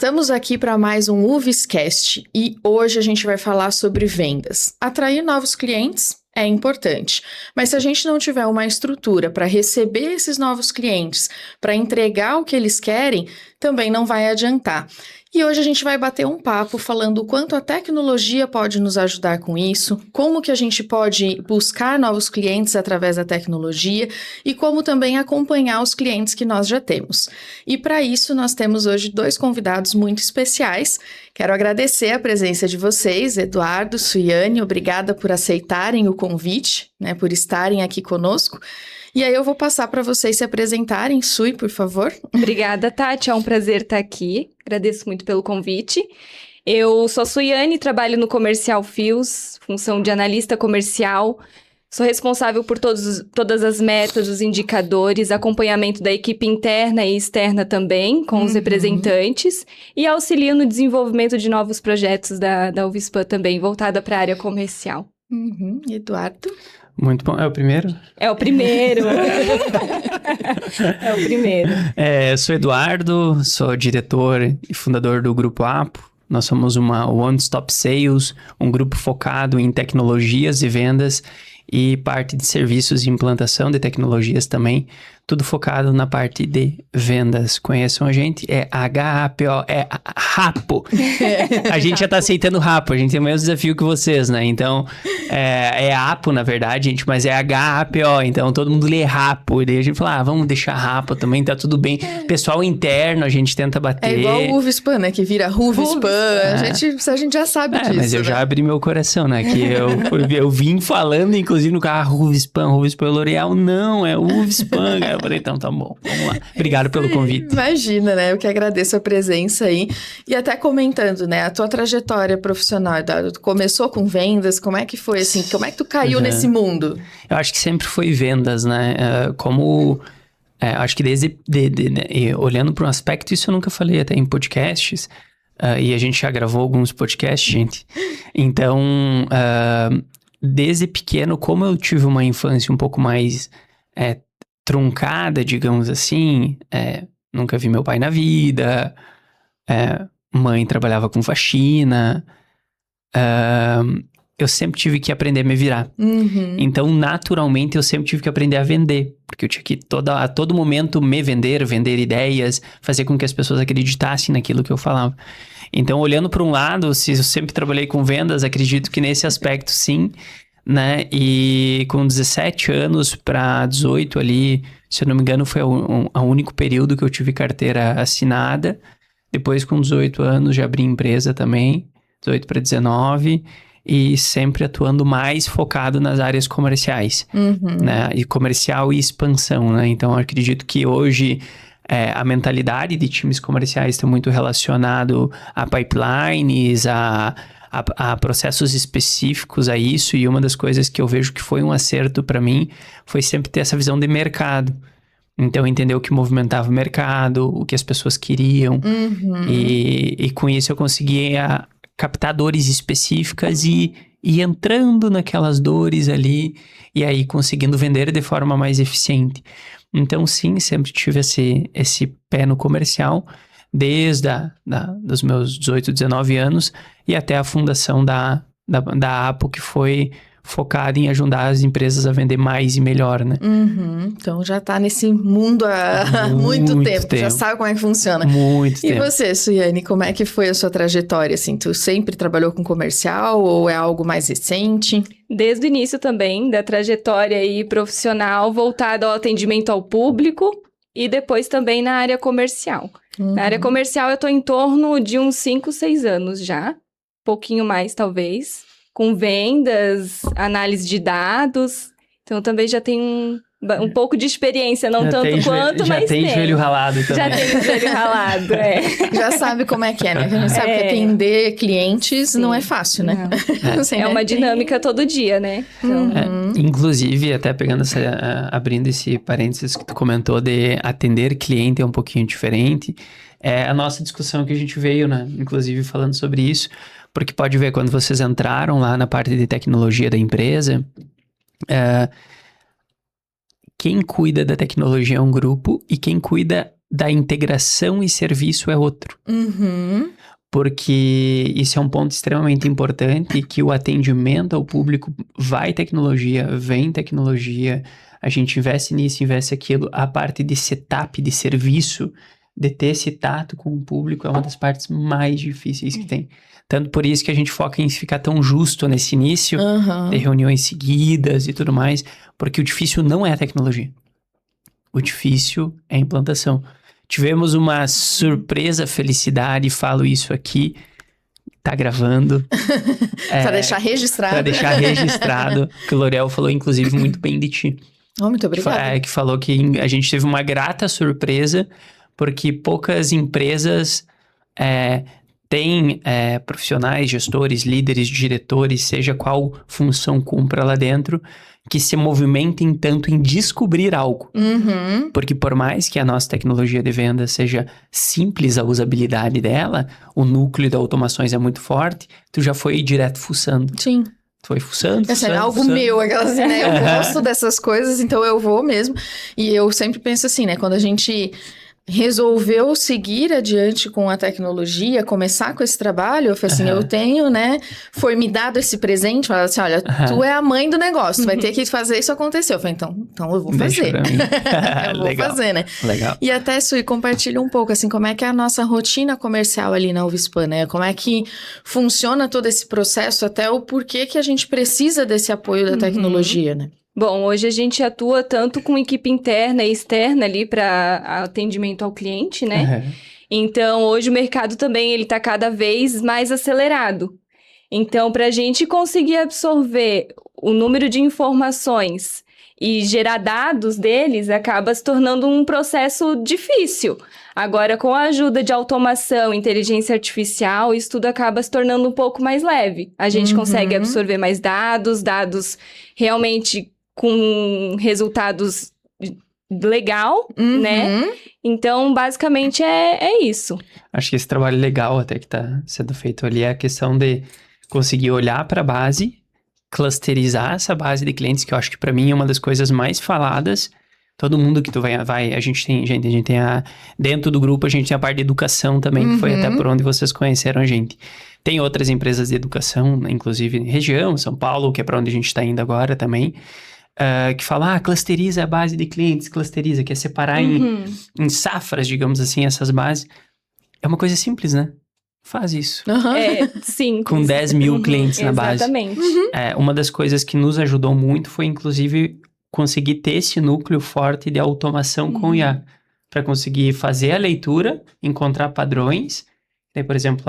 Estamos aqui para mais um UVScast e hoje a gente vai falar sobre vendas. Atrair novos clientes é importante, mas se a gente não tiver uma estrutura para receber esses novos clientes, para entregar o que eles querem, também não vai adiantar. E hoje a gente vai bater um papo falando o quanto a tecnologia pode nos ajudar com isso, como que a gente pode buscar novos clientes através da tecnologia e como também acompanhar os clientes que nós já temos. E para isso nós temos hoje dois convidados muito especiais. Quero agradecer a presença de vocês, Eduardo, Suiane, obrigada por aceitarem o convite, por estarem aqui conosco. E aí eu vou passar para vocês se apresentarem. Sui, por favor. Obrigada, Tati. É um prazer estar aqui. Agradeço muito pelo convite. Eu sou a Suiane, trabalho no Comercial Fios, função de analista comercial. Sou responsável por todas as metas, os indicadores, acompanhamento da equipe interna e externa também, com os representantes, e auxilio no desenvolvimento de novos projetos da UVSpan também, voltada para a área comercial. Eduardo? Muito bom. É o primeiro? É o primeiro. É o primeiro. Sou Eduardo, sou diretor e fundador do Grupo Apo. Nós somos uma One Stop Sales, um grupo focado em tecnologias e vendas e parte de serviços e implantação de tecnologias também, tudo focado na parte de vendas. Conheçam a gente, é HAPO, é Rapo. A gente já tá aceitando Rapo, a gente tem o mesmo desafio que vocês, né? Então, é Apo, na verdade, gente, mas é HAPO, então todo mundo lê Rapo, e daí a gente fala, vamos deixar Rapo também, tá tudo bem. Pessoal interno, a gente tenta bater. É igual o UVSpan, né? Que vira RUVSpan, a gente já sabe disso. Mas eu já abri meu coração, né? Que eu vim falando, inclusive, no carro, RUVSpan, L'Oréal, não, é UVSpan, cara. Eu falei, então tá bom, vamos lá. Obrigado pelo convite. Imagina, né? Eu que agradeço a presença aí. E até comentando, né? A tua trajetória profissional, Eduardo, tu começou com vendas, como é que foi, assim? Como é que tu caiu nesse mundo? Eu acho que sempre foi vendas, né? Acho que olhando para um aspecto, isso eu nunca falei até em podcasts, e a gente já gravou alguns podcasts, gente. Então, desde pequeno, como eu tive uma infância um pouco mais truncada, digamos assim, nunca vi meu pai na vida, mãe trabalhava com faxina, eu sempre tive que aprender a me virar. Então, naturalmente, eu sempre tive que aprender a vender, porque eu tinha que a todo momento me vender ideias, fazer com que as pessoas acreditassem naquilo que eu falava. Então, olhando para um lado, se eu sempre trabalhei com vendas, acredito que nesse aspecto sim, né? E com 17 anos para 18 ali, se eu não me engano, foi o único período que eu tive carteira assinada. Depois, com 18 anos, já abri empresa também, 18 para 19, e sempre atuando mais focado nas áreas comerciais, né? E comercial e expansão, né? Então, eu acredito que hoje a mentalidade de times comerciais está muito relacionado a pipelines, a processos específicos a isso, e uma das coisas que eu vejo que foi um acerto para mim foi sempre ter essa visão de mercado. Então, entender o que movimentava o mercado, o que as pessoas queriam, e com isso eu conseguia captar dores específicas e entrando naquelas dores ali, e aí conseguindo vender de forma mais eficiente. Então, sim, sempre tive esse pé no comercial, desde dos meus 18, 19 anos e até a fundação da Apo, que foi focada em ajudar as empresas a vender mais e melhor, né? Então já tá nesse mundo há muito tempo, já sabe como é que funciona. Muito tempo. E você, Suiane, como é que foi a sua trajetória? Assim, tu sempre trabalhou com comercial ou é algo mais recente? Desde o início também da trajetória aí profissional, voltada ao atendimento ao público e depois também na área comercial. Na área comercial eu tô em torno de uns 5, 6 anos já, pouquinho mais talvez, com vendas, análise de dados, então também já tenho um pouco de experiência, não tanto quanto, mas tem. Já tem joelho ralado também. Já tem joelho ralado, Já sabe como é que é, né? A gente sabe que atender clientes não é fácil, né? É uma dinâmica todo dia, né? Então... Inclusive, até abrindo esse parênteses que tu comentou de atender cliente é um pouquinho diferente, é a nossa discussão que a gente veio, né? Inclusive falando sobre isso, porque pode ver, quando vocês entraram lá na parte de tecnologia da empresa, quem cuida da tecnologia é um grupo e quem cuida da integração e serviço é outro. Porque isso é um ponto extremamente importante, que o atendimento ao público vai tecnologia, vem tecnologia, a gente investe nisso, investe aquilo. A parte de setup, de serviço, de ter esse tato com o público é uma das partes mais difíceis que tem. Tanto por isso que a gente foca em ficar tão justo nesse início, ter reuniões seguidas e tudo mais, porque o difícil não é a tecnologia. O difícil é a implantação. Tivemos uma surpresa felicidade, falo isso aqui, tá gravando. Pra deixar registrado. Pra deixar registrado, que o L'Oréal falou, inclusive, muito bem de ti. Oh, muito obrigada. Que falou que a gente teve uma grata surpresa, porque poucas empresas têm profissionais, gestores, líderes, diretores, seja qual função cumpra lá dentro, que se movimentem tanto em descobrir algo. Porque por mais que a nossa tecnologia de venda seja simples a usabilidade dela, o núcleo de automações é muito forte, tu já foi direto fuçando. Sim. Tu foi fuçando, É algo fuçando. meu, aquelas assim, né? Eu gosto dessas coisas, então eu vou mesmo. E eu sempre penso assim, né? Quando a gente resolveu seguir adiante com a tecnologia, começar com esse trabalho, eu falei assim, eu tenho, né, foi me dado esse presente, falei assim, olha, tu é a mãe do negócio, tu vai ter que fazer isso acontecer. Eu falei, então eu vou fazer. Deixa pra mim. Eu vou fazer, né? Legal. E até, Sui, compartilha um pouco, assim, como é que é a nossa rotina comercial ali na Uvispan, né? Como é que funciona todo esse processo, até o porquê que a gente precisa desse apoio da tecnologia, né? Bom, hoje a gente atua tanto com equipe interna e externa ali para atendimento ao cliente, né? Então, hoje o mercado também ele está cada vez mais acelerado. Então, para a gente conseguir absorver o número de informações e gerar dados deles, acaba se tornando um processo difícil. Agora, com a ajuda de automação, inteligência artificial, isso tudo acaba se tornando um pouco mais leve. A gente consegue absorver mais dados realmente com resultados legal, né? Então, basicamente, é isso. Acho que esse trabalho legal até que tá sendo feito ali é a questão de conseguir olhar para a base, clusterizar essa base de clientes, que eu acho que para mim é uma das coisas mais faladas. Todo mundo que tu vai a gente tem dentro do grupo a gente tem a parte de educação também, que foi até por onde vocês conheceram a gente. Tem outras empresas de educação, inclusive região, São Paulo, que é para onde a gente está indo agora também, que fala, clusteriza a base de clientes, clusteriza, que é separar em safras, digamos assim, essas bases. É uma coisa simples, né? Faz isso. Sim. Com 10 mil clientes na base. Exatamente. Uma das coisas que nos ajudou muito foi, inclusive, conseguir ter esse núcleo forte de automação com IA. Para conseguir fazer a leitura, encontrar padrões. Daí, por exemplo,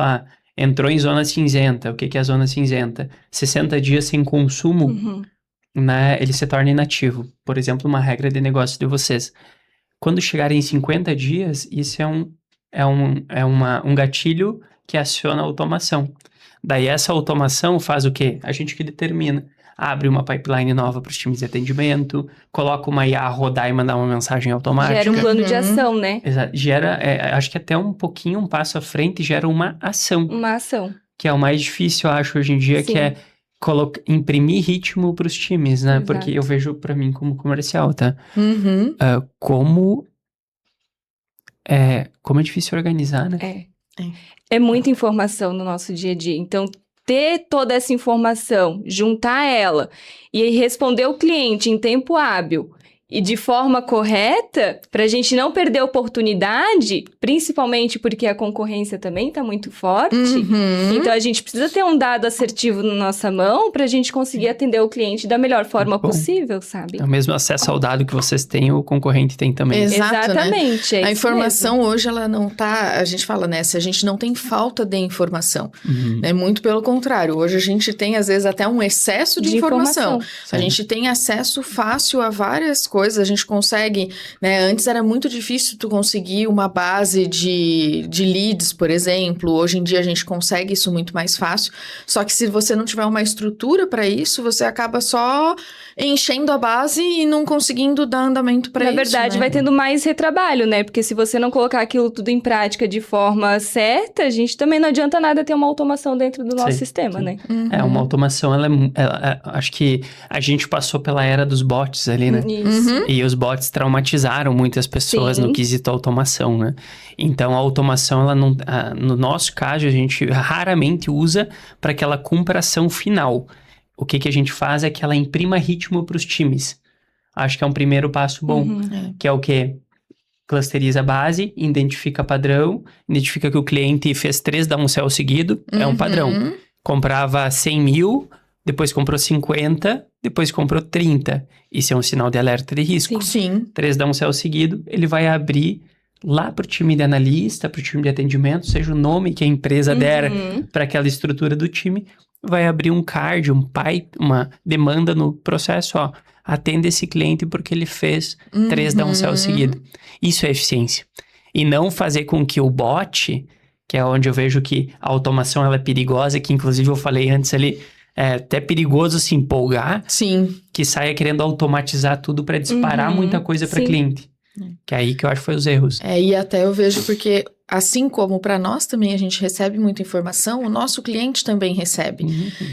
entrou em zona cinzenta. O que é a zona cinzenta? 60 dias sem consumo, né, ele se torna inativo. Por exemplo, uma regra de negócio de vocês. Quando chegarem em 50 dias, isso é um gatilho que aciona a automação. Daí essa automação faz o quê? A gente que determina. Abre uma pipeline nova para os times de atendimento, coloca uma IA a rodar e mandar uma mensagem automática. Gera um plano de ação, né? Exato. Gera, acho que até um passo à frente, gera uma ação. Uma ação. Que é o mais difícil, eu acho, hoje em dia, que é imprimir ritmo para os times, né? Exato. Porque eu vejo para mim como comercial, tá? Como é difícil organizar, né? É muita informação no nosso dia a dia. Então, ter toda essa informação, juntar ela e responder o cliente em tempo hábil e de forma correta, para a gente não perder a oportunidade, principalmente porque a concorrência também está muito forte. Então, a gente precisa ter um dado assertivo na nossa mão para a gente conseguir atender o cliente da melhor forma possível, sabe? É o mesmo acesso ao dado que vocês têm, o concorrente tem também. Exatamente. A informação hoje, ela não tá... A gente fala, né? Se a gente não tem falta de informação. Né? Muito pelo contrário. Hoje a gente tem, às vezes, até um excesso de informação. A gente tem acesso fácil a várias coisas, a gente consegue, né, antes era muito difícil tu conseguir uma base de leads, por exemplo, hoje em dia a gente consegue isso muito mais fácil, só que se você não tiver uma estrutura para isso, você acaba só enchendo a base e não conseguindo dar andamento para isso. Na verdade, né? vai tendo mais retrabalho, né? Porque se você não colocar aquilo tudo em prática de forma certa, a gente também não adianta nada ter uma automação dentro do nosso sistema, né? Uma automação, acho que a gente passou pela era dos bots ali, né? Isso. E os bots traumatizaram muitas pessoas no quesito automação, né? Então, a automação, ela não, no nosso caso, a gente raramente usa para que ela cumpra a ação final. O que a gente faz é que ela imprima ritmo para os times. Acho que é um primeiro passo bom, que é o quê? Clusteriza a base, identifica padrão, identifica que o cliente fez 3 downsell seguido, é um padrão. Comprava 100 mil, depois comprou 50, depois comprou 30. Isso é um sinal de alerta de risco. Sim. 3 downsell seguido, ele vai abrir lá para o time de analista, para o time de atendimento, seja o nome que a empresa der para aquela estrutura do time, vai abrir um card, um pipe, uma demanda no processo, ó, atende esse cliente porque ele fez 3 downsell seguido. Isso é eficiência. E não fazer com que o bot, que é onde eu vejo que a automação ela é perigosa, que inclusive eu falei antes ali, é até perigoso se empolgar, Sim. que saia querendo automatizar tudo para disparar muita coisa para cliente. Que é aí que eu acho que foi os erros. E até eu vejo porque, assim como para nós também a gente recebe muita informação, o nosso cliente também recebe.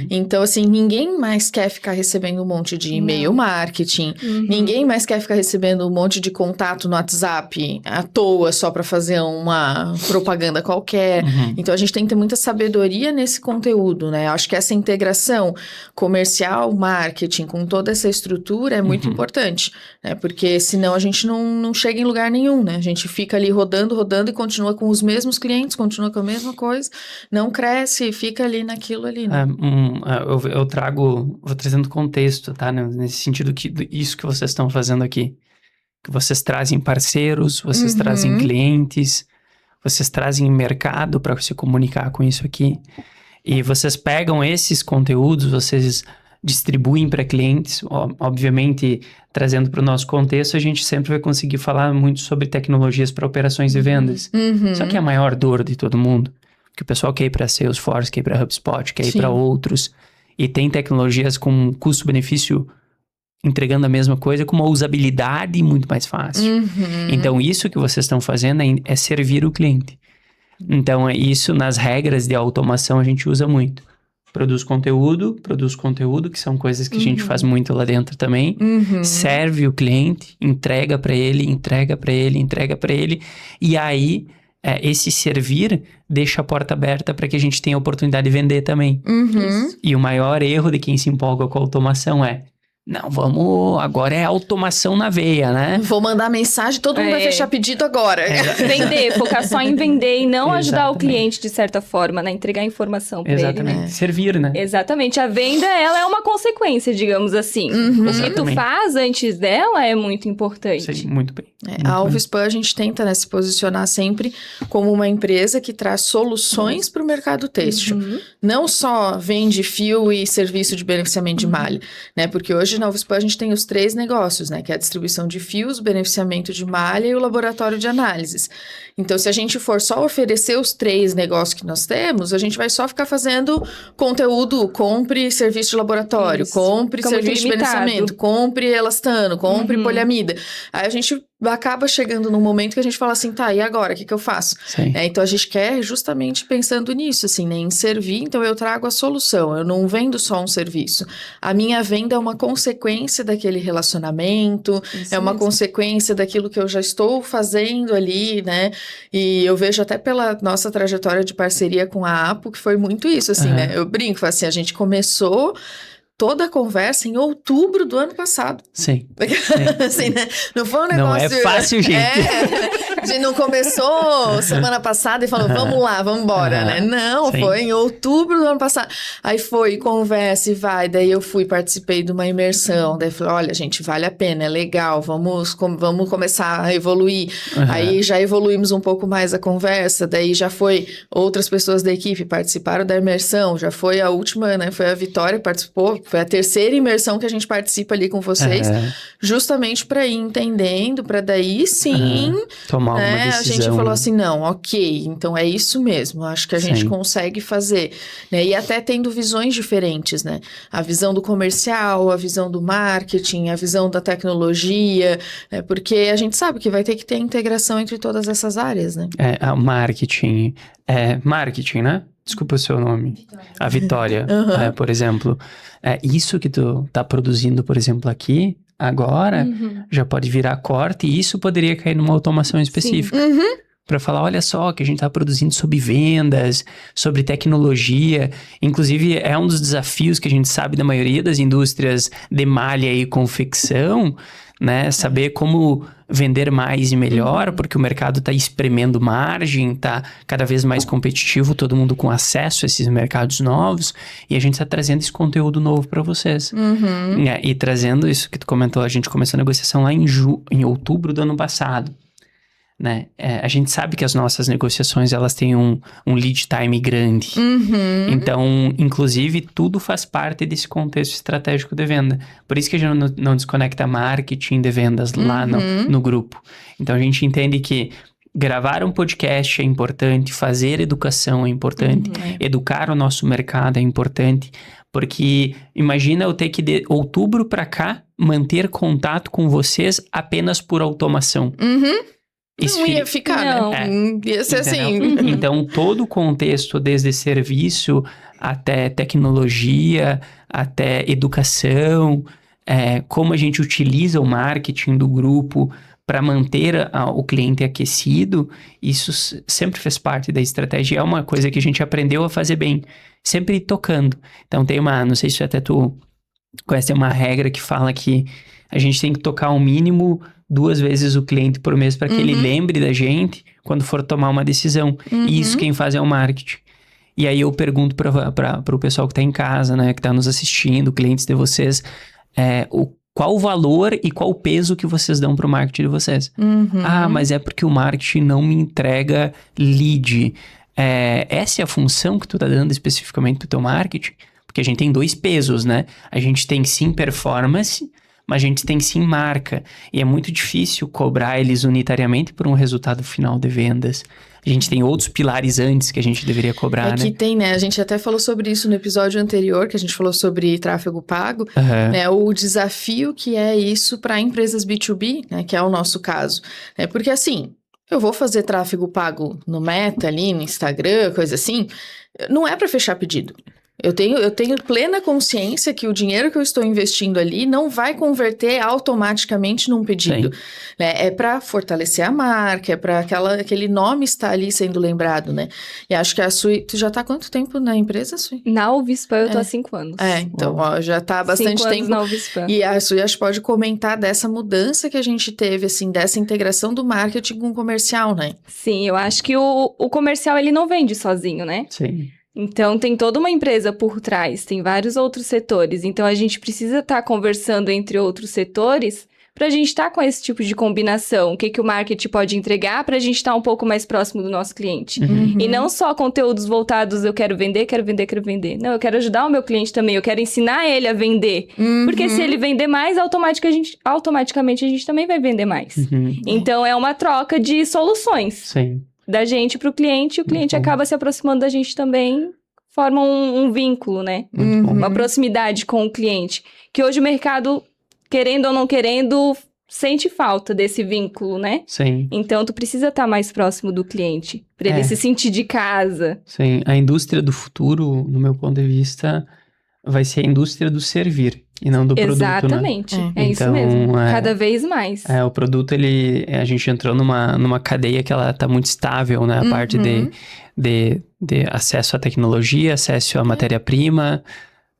Então, assim, ninguém mais quer ficar recebendo um monte de e-mail marketing, ninguém mais quer ficar recebendo um monte de contato no WhatsApp à toa só para fazer uma propaganda qualquer. Então, a gente tem que ter muita sabedoria nesse conteúdo, né? Eu acho que essa integração comercial, marketing, com toda essa estrutura é muito importante, né? Porque senão a gente não chega em lugar nenhum, né? A gente fica ali rodando e continua com os mesmos clientes, continua com a mesma coisa, não cresce, fica ali naquilo ali, né? Vou trazendo contexto, tá? Nesse sentido que isso que vocês estão fazendo aqui. Que vocês trazem parceiros, vocês trazem clientes, vocês trazem mercado para se comunicar com isso aqui. E vocês pegam esses conteúdos, vocês distribuem para clientes, obviamente trazendo para o nosso contexto, a gente sempre vai conseguir falar muito sobre tecnologias para operações e vendas. Só que é a maior dor de todo mundo, porque o pessoal quer ir para Salesforce, quer ir para HubSpot, quer ir para outros, e tem tecnologias com custo-benefício entregando a mesma coisa com uma usabilidade muito mais fácil. Então, isso que vocês estão fazendo é servir o cliente. Então, isso nas regras de automação a gente usa muito. Produz conteúdo, que são coisas que a gente faz muito lá dentro também. Serve o cliente, entrega para ele. E aí, esse servir deixa a porta aberta para que a gente tenha a oportunidade de vender também. E o maior erro de quem se empolga com a automação é: não, agora é automação na veia, né? Vou mandar mensagem, todo mundo vai fechar pedido agora. Vender, focar só em vender e não ajudar o cliente de certa forma, né? Entregar informação para ele. Exatamente, servir, né? Exatamente, a venda, ela é uma consequência, digamos assim. O que tu faz antes dela é muito importante. Sim, muito bem. A Alvispan, a gente tenta, né, se posicionar sempre como uma empresa que traz soluções para o mercado têxtil. Não só vende fio e serviço de beneficiamento de malha, né? Porque hoje na Alvispan a gente tem os 3 negócios, né? Que é a distribuição de fios, o beneficiamento de malha e o laboratório de análises. Então, se a gente for só oferecer os 3 negócios que nós temos, a gente vai só ficar fazendo conteúdo, compre serviço de laboratório, compre serviço de beneficiamento, compre elastano, compre poliamida. Aí a gente acaba chegando num momento que a gente fala assim, tá, e agora? O que eu faço? Então, a gente quer justamente pensando nisso, assim, né? Em servir, então eu trago a solução, eu não vendo só um serviço. A minha venda é uma consequência daquele relacionamento, é uma consequência daquilo que eu já estou fazendo ali, né? E eu vejo até pela nossa trajetória de parceria com a Apo, que foi muito isso, assim, né? Eu brinco, assim, a gente começou toda a conversa em outubro do ano passado. Sim. Assim, né? Não foi um negócio... Não é fácil, gente. A gente não começou semana passada e falou, vamos lá, vamos embora, né? Não, foi em outubro do ano passado. Aí foi, conversa e vai. Daí eu participei de uma imersão. Daí falei, olha, gente, vale a pena, é legal, vamos começar a evoluir. Aí já evoluímos um pouco mais a conversa. Daí já foi outras pessoas da equipe participaram da imersão. Já foi a última, né? Foi a Vitória, participou foi a terceira imersão que a gente participa ali com vocês, justamente para ir entendendo, para daí sim, tomar uma decisão. A gente falou assim, não, ok, então é isso mesmo, acho que a gente consegue fazer, né? E até tendo visões diferentes, né? A visão do comercial, a visão do marketing, a visão da tecnologia, porque a gente sabe que vai ter que ter integração entre todas essas áreas, né? O marketing, né? Desculpa o seu nome. Vitória. A Vitória, por exemplo. Isso que tu tá produzindo, por exemplo, aqui, agora, já pode virar corte e isso poderia cair numa automação específica. Para falar, olha só, que a gente tá produzindo sobre vendas, sobre tecnologia. Inclusive, é um dos desafios que a gente sabe da maioria das indústrias de malha e confecção, né? Saber como vender mais e melhor, porque o mercado está espremendo margem, está cada vez mais competitivo, todo mundo com acesso a esses mercados novos, e a gente está trazendo esse conteúdo novo para vocês. E trazendo isso que tu comentou, a gente começou a negociação lá em outubro do ano passado. Né? A gente sabe que as nossas negociações, elas têm um lead time grande. Então, inclusive, tudo faz parte desse contexto estratégico de venda. Por isso que a gente não desconecta marketing de vendas lá no grupo. Então, a gente entende que gravar um podcast é importante, fazer educação é importante, educar o nosso mercado é importante, porque imagina eu ter que, de outubro para cá, manter contato com vocês apenas por automação. Não ia ficar, né? Ia ser assim. Então, todo o contexto, desde serviço até tecnologia, até educação, como a gente utiliza o marketing do grupo para manter o cliente aquecido, isso sempre fez parte da estratégia. É uma coisa que a gente aprendeu a fazer bem, sempre tocando. Então, não sei se até tu conhece, tem uma regra que fala que a gente tem que tocar ao mínimo 2 vezes o cliente por mês para que ele lembre da gente quando for tomar uma decisão. E isso quem faz é o marketing. E aí eu pergunto para o pessoal que está em casa, né, que está nos assistindo, clientes de vocês, qual o valor e qual o peso que vocês dão para o marketing de vocês? Mas é porque o marketing não me entrega lead. Essa é a função que tu está dando especificamente para o teu marketing? Porque a gente tem 2 pesos, né? A gente tem sim performance, mas a gente tem sim marca. E é muito difícil cobrar eles unitariamente por um resultado final de vendas. A gente tem outros pilares antes que a gente deveria cobrar, né? Que tem, né? A gente até falou sobre isso no episódio anterior, que a gente falou sobre tráfego pago, né? O desafio que é isso para empresas B2B, né? Que é o nosso caso. Porque assim, eu vou fazer tráfego pago no Meta ali, no Instagram, coisa assim, não é para fechar pedido. Eu tenho plena consciência que o dinheiro que eu estou investindo ali não vai converter automaticamente num pedido. Né? É para fortalecer a marca, é para aquele nome estar ali sendo lembrado, né? E acho que a Sui... Tu já tá há quanto tempo na empresa, Sui? Na Uvispan eu tô há 5 anos. Então, já tá há bastante 5 tempo. anos na Uvispan. E a Sui acho que pode comentar dessa mudança que a gente teve, assim, dessa integração do marketing com o comercial, né? Sim, eu acho que o comercial, ele não vende sozinho, né? Sim. Então, tem toda uma empresa por trás, tem vários outros setores. Então, a gente precisa estar conversando entre outros setores para a gente estar com esse tipo de combinação. O que o marketing pode entregar para a gente estar um pouco mais próximo do nosso cliente. E não só conteúdos voltados, eu quero vender, quero vender, quero vender. Não, eu quero ajudar o meu cliente também, eu quero ensinar ele a vender. Porque se ele vender mais, automaticamente a gente também vai vender mais. Então, é uma troca de soluções. Sim. Da gente pro cliente, e o cliente acaba se aproximando da gente também, forma um vínculo, né? Uma proximidade com o cliente. Que hoje o mercado, querendo ou não querendo, sente falta desse vínculo, né? Sim. Então, tu precisa estar mais próximo do cliente, para ele se sentir de casa. Sim. A indústria do futuro, no meu ponto de vista, vai ser a indústria do servir. E não do produto, né? Exatamente. É isso mesmo. Cada vez mais. O produto, a gente entrou numa cadeia que ela tá muito estável, né? A parte de acesso à tecnologia, acesso à matéria-prima.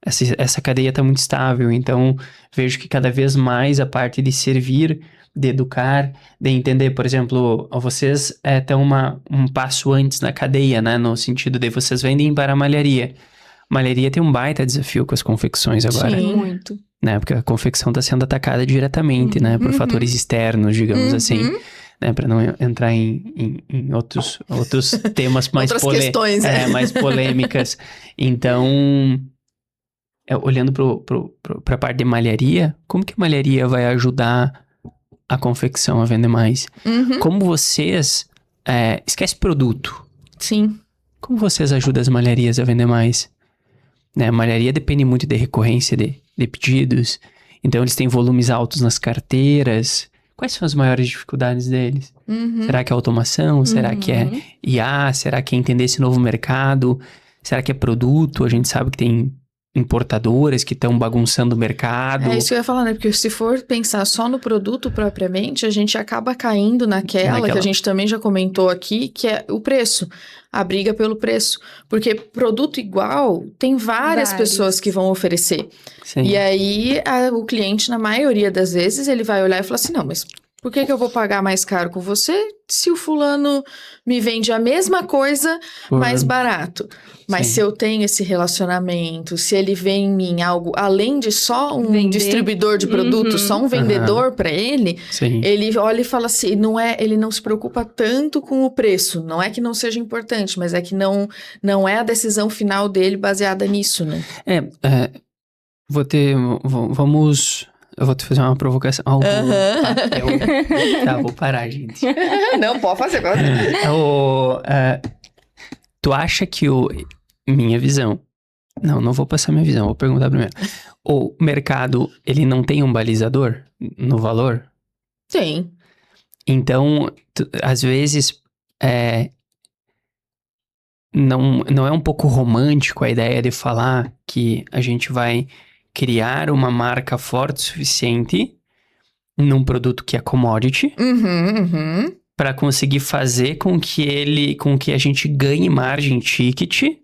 Essa cadeia tá muito estável. Então, vejo que cada vez mais a parte de servir, de educar, de entender, por exemplo, vocês estão um passo antes na cadeia, né? No sentido de vocês vendem para a malharia. Malharia tem um baita desafio com as confecções agora. Sim, muito. Né? Porque a confecção está sendo atacada diretamente, né? Por fatores externos, digamos assim. Né? Para não entrar em outros temas mais, questões, mais polêmicas. Então, olhando para a parte de malharia, como que a malharia vai ajudar a confecção a vender mais? Uhum. Como vocês... esquece produto. Sim. Como vocês ajudam as malharias a vender mais? Né? A malharia depende muito de recorrência de pedidos. Então, eles têm volumes altos nas carteiras. Quais são as maiores dificuldades deles? Uhum. Será que é automação? Será que é IA? Será que é entender esse novo mercado? Será que é produto? A gente sabe que tem importadoras que estão bagunçando o mercado. É isso que eu ia falar, né? Porque se for pensar só no produto propriamente, a gente acaba caindo naquela que a gente também já comentou aqui, que é o preço. A briga pelo preço. Porque produto igual, tem várias pessoas que vão oferecer. Sim. E aí, o cliente, na maioria das vezes, ele vai olhar e falar assim, não, mas por que eu vou pagar mais caro com você se o fulano me vende a mesma coisa mais barato? Mas se eu tenho esse relacionamento, se ele vê em mim algo além de só um distribuidor de produtos, só um vendedor para ele, ele olha e fala assim, ele não se preocupa tanto com o preço. Não é que não seja importante, mas é que não é a decisão final dele baseada nisso, né? Eu vou te fazer uma provocação. Tá, vou parar, gente. Não, pode fazer. Tu acha que minha visão... Não vou passar minha visão, vou perguntar primeiro. O mercado, ele não tem um balizador no valor? Tem. Então, às vezes, não é um pouco romântico a ideia de falar que a gente vai criar uma marca forte o suficiente num produto que é commodity para conseguir fazer com que a gente ganhe margem ticket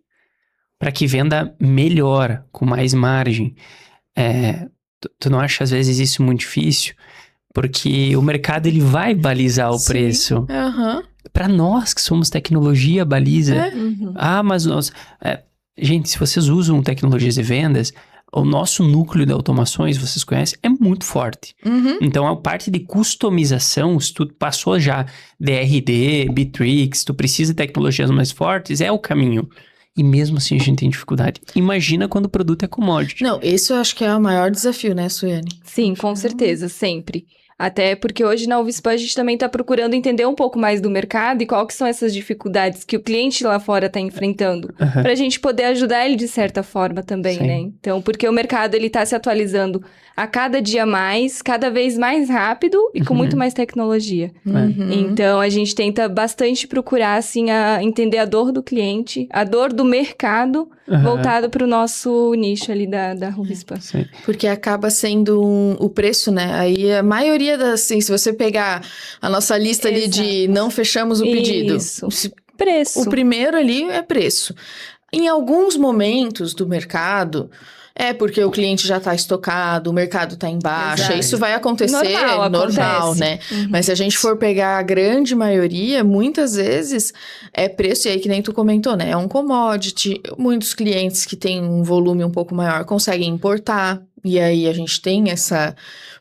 para que venda melhor, com mais margem. Tu não acha às vezes isso muito difícil? Porque o mercado ele vai balizar o preço. Para nós que somos tecnologia, baliza. Mas nós... gente, se vocês usam tecnologias de vendas... O nosso núcleo de automações, vocês conhecem, é muito forte. Então, a parte de customização, se tu passou já DRD, Bitrix, tu precisa de tecnologias mais fortes, é o caminho. E mesmo assim a gente tem dificuldade. Imagina quando o produto é commodity. Não, isso eu acho que é o maior desafio, né, Suiane? Sim, com certeza, sempre. Até porque hoje na UFSPAM a gente também está procurando entender um pouco mais do mercado e qual que são essas dificuldades que o cliente lá fora está enfrentando. Para a gente poder ajudar ele de certa forma também, né? Então, porque o mercado ele está se atualizando a cada dia mais, cada vez mais rápido e com muito mais tecnologia. Então, a gente tenta bastante procurar, assim, entender a dor do cliente, a dor do mercado, voltado para o nosso nicho ali da UFSPAM. Porque acaba sendo o preço, né? Aí a maioria assim, se você pegar a nossa lista ali de não fechamos o pedido. Isso. Preço. O primeiro ali é preço. Em alguns momentos do mercado, porque o cliente já está estocado, o mercado está em baixa. Exato. Isso vai acontecer, normal, né? Uhum. Mas se a gente for pegar a grande maioria, muitas vezes é preço, e aí que nem tu comentou, né? É um commodity. Muitos clientes que têm um volume um pouco maior conseguem importar. E aí a gente tem essa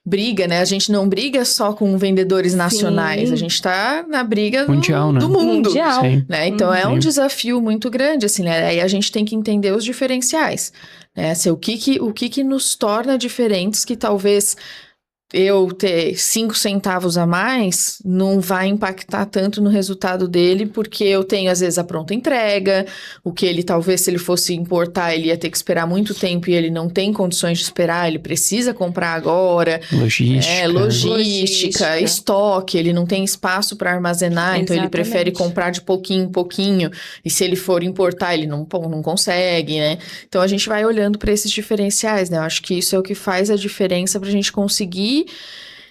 briga, né? A gente não briga só com vendedores nacionais, a gente tá na briga mundial, né? do mundo. Mundial. Né? Então é um desafio muito grande, assim, né? Aí a gente tem que entender os diferenciais, né? Assim, o que nos torna diferentes que talvez eu ter 5 centavos a mais não vai impactar tanto no resultado dele, porque eu tenho, às vezes, a pronta entrega, o que ele, talvez, se ele fosse importar, ele ia ter que esperar muito tempo e ele não tem condições de esperar, ele precisa comprar agora. Logística, estoque, ele não tem espaço para armazenar, então ele prefere comprar de pouquinho em pouquinho, e se ele for importar, ele não consegue, né? Então, a gente vai olhando para esses diferenciais, né? Eu acho que isso é o que faz a diferença para a gente conseguir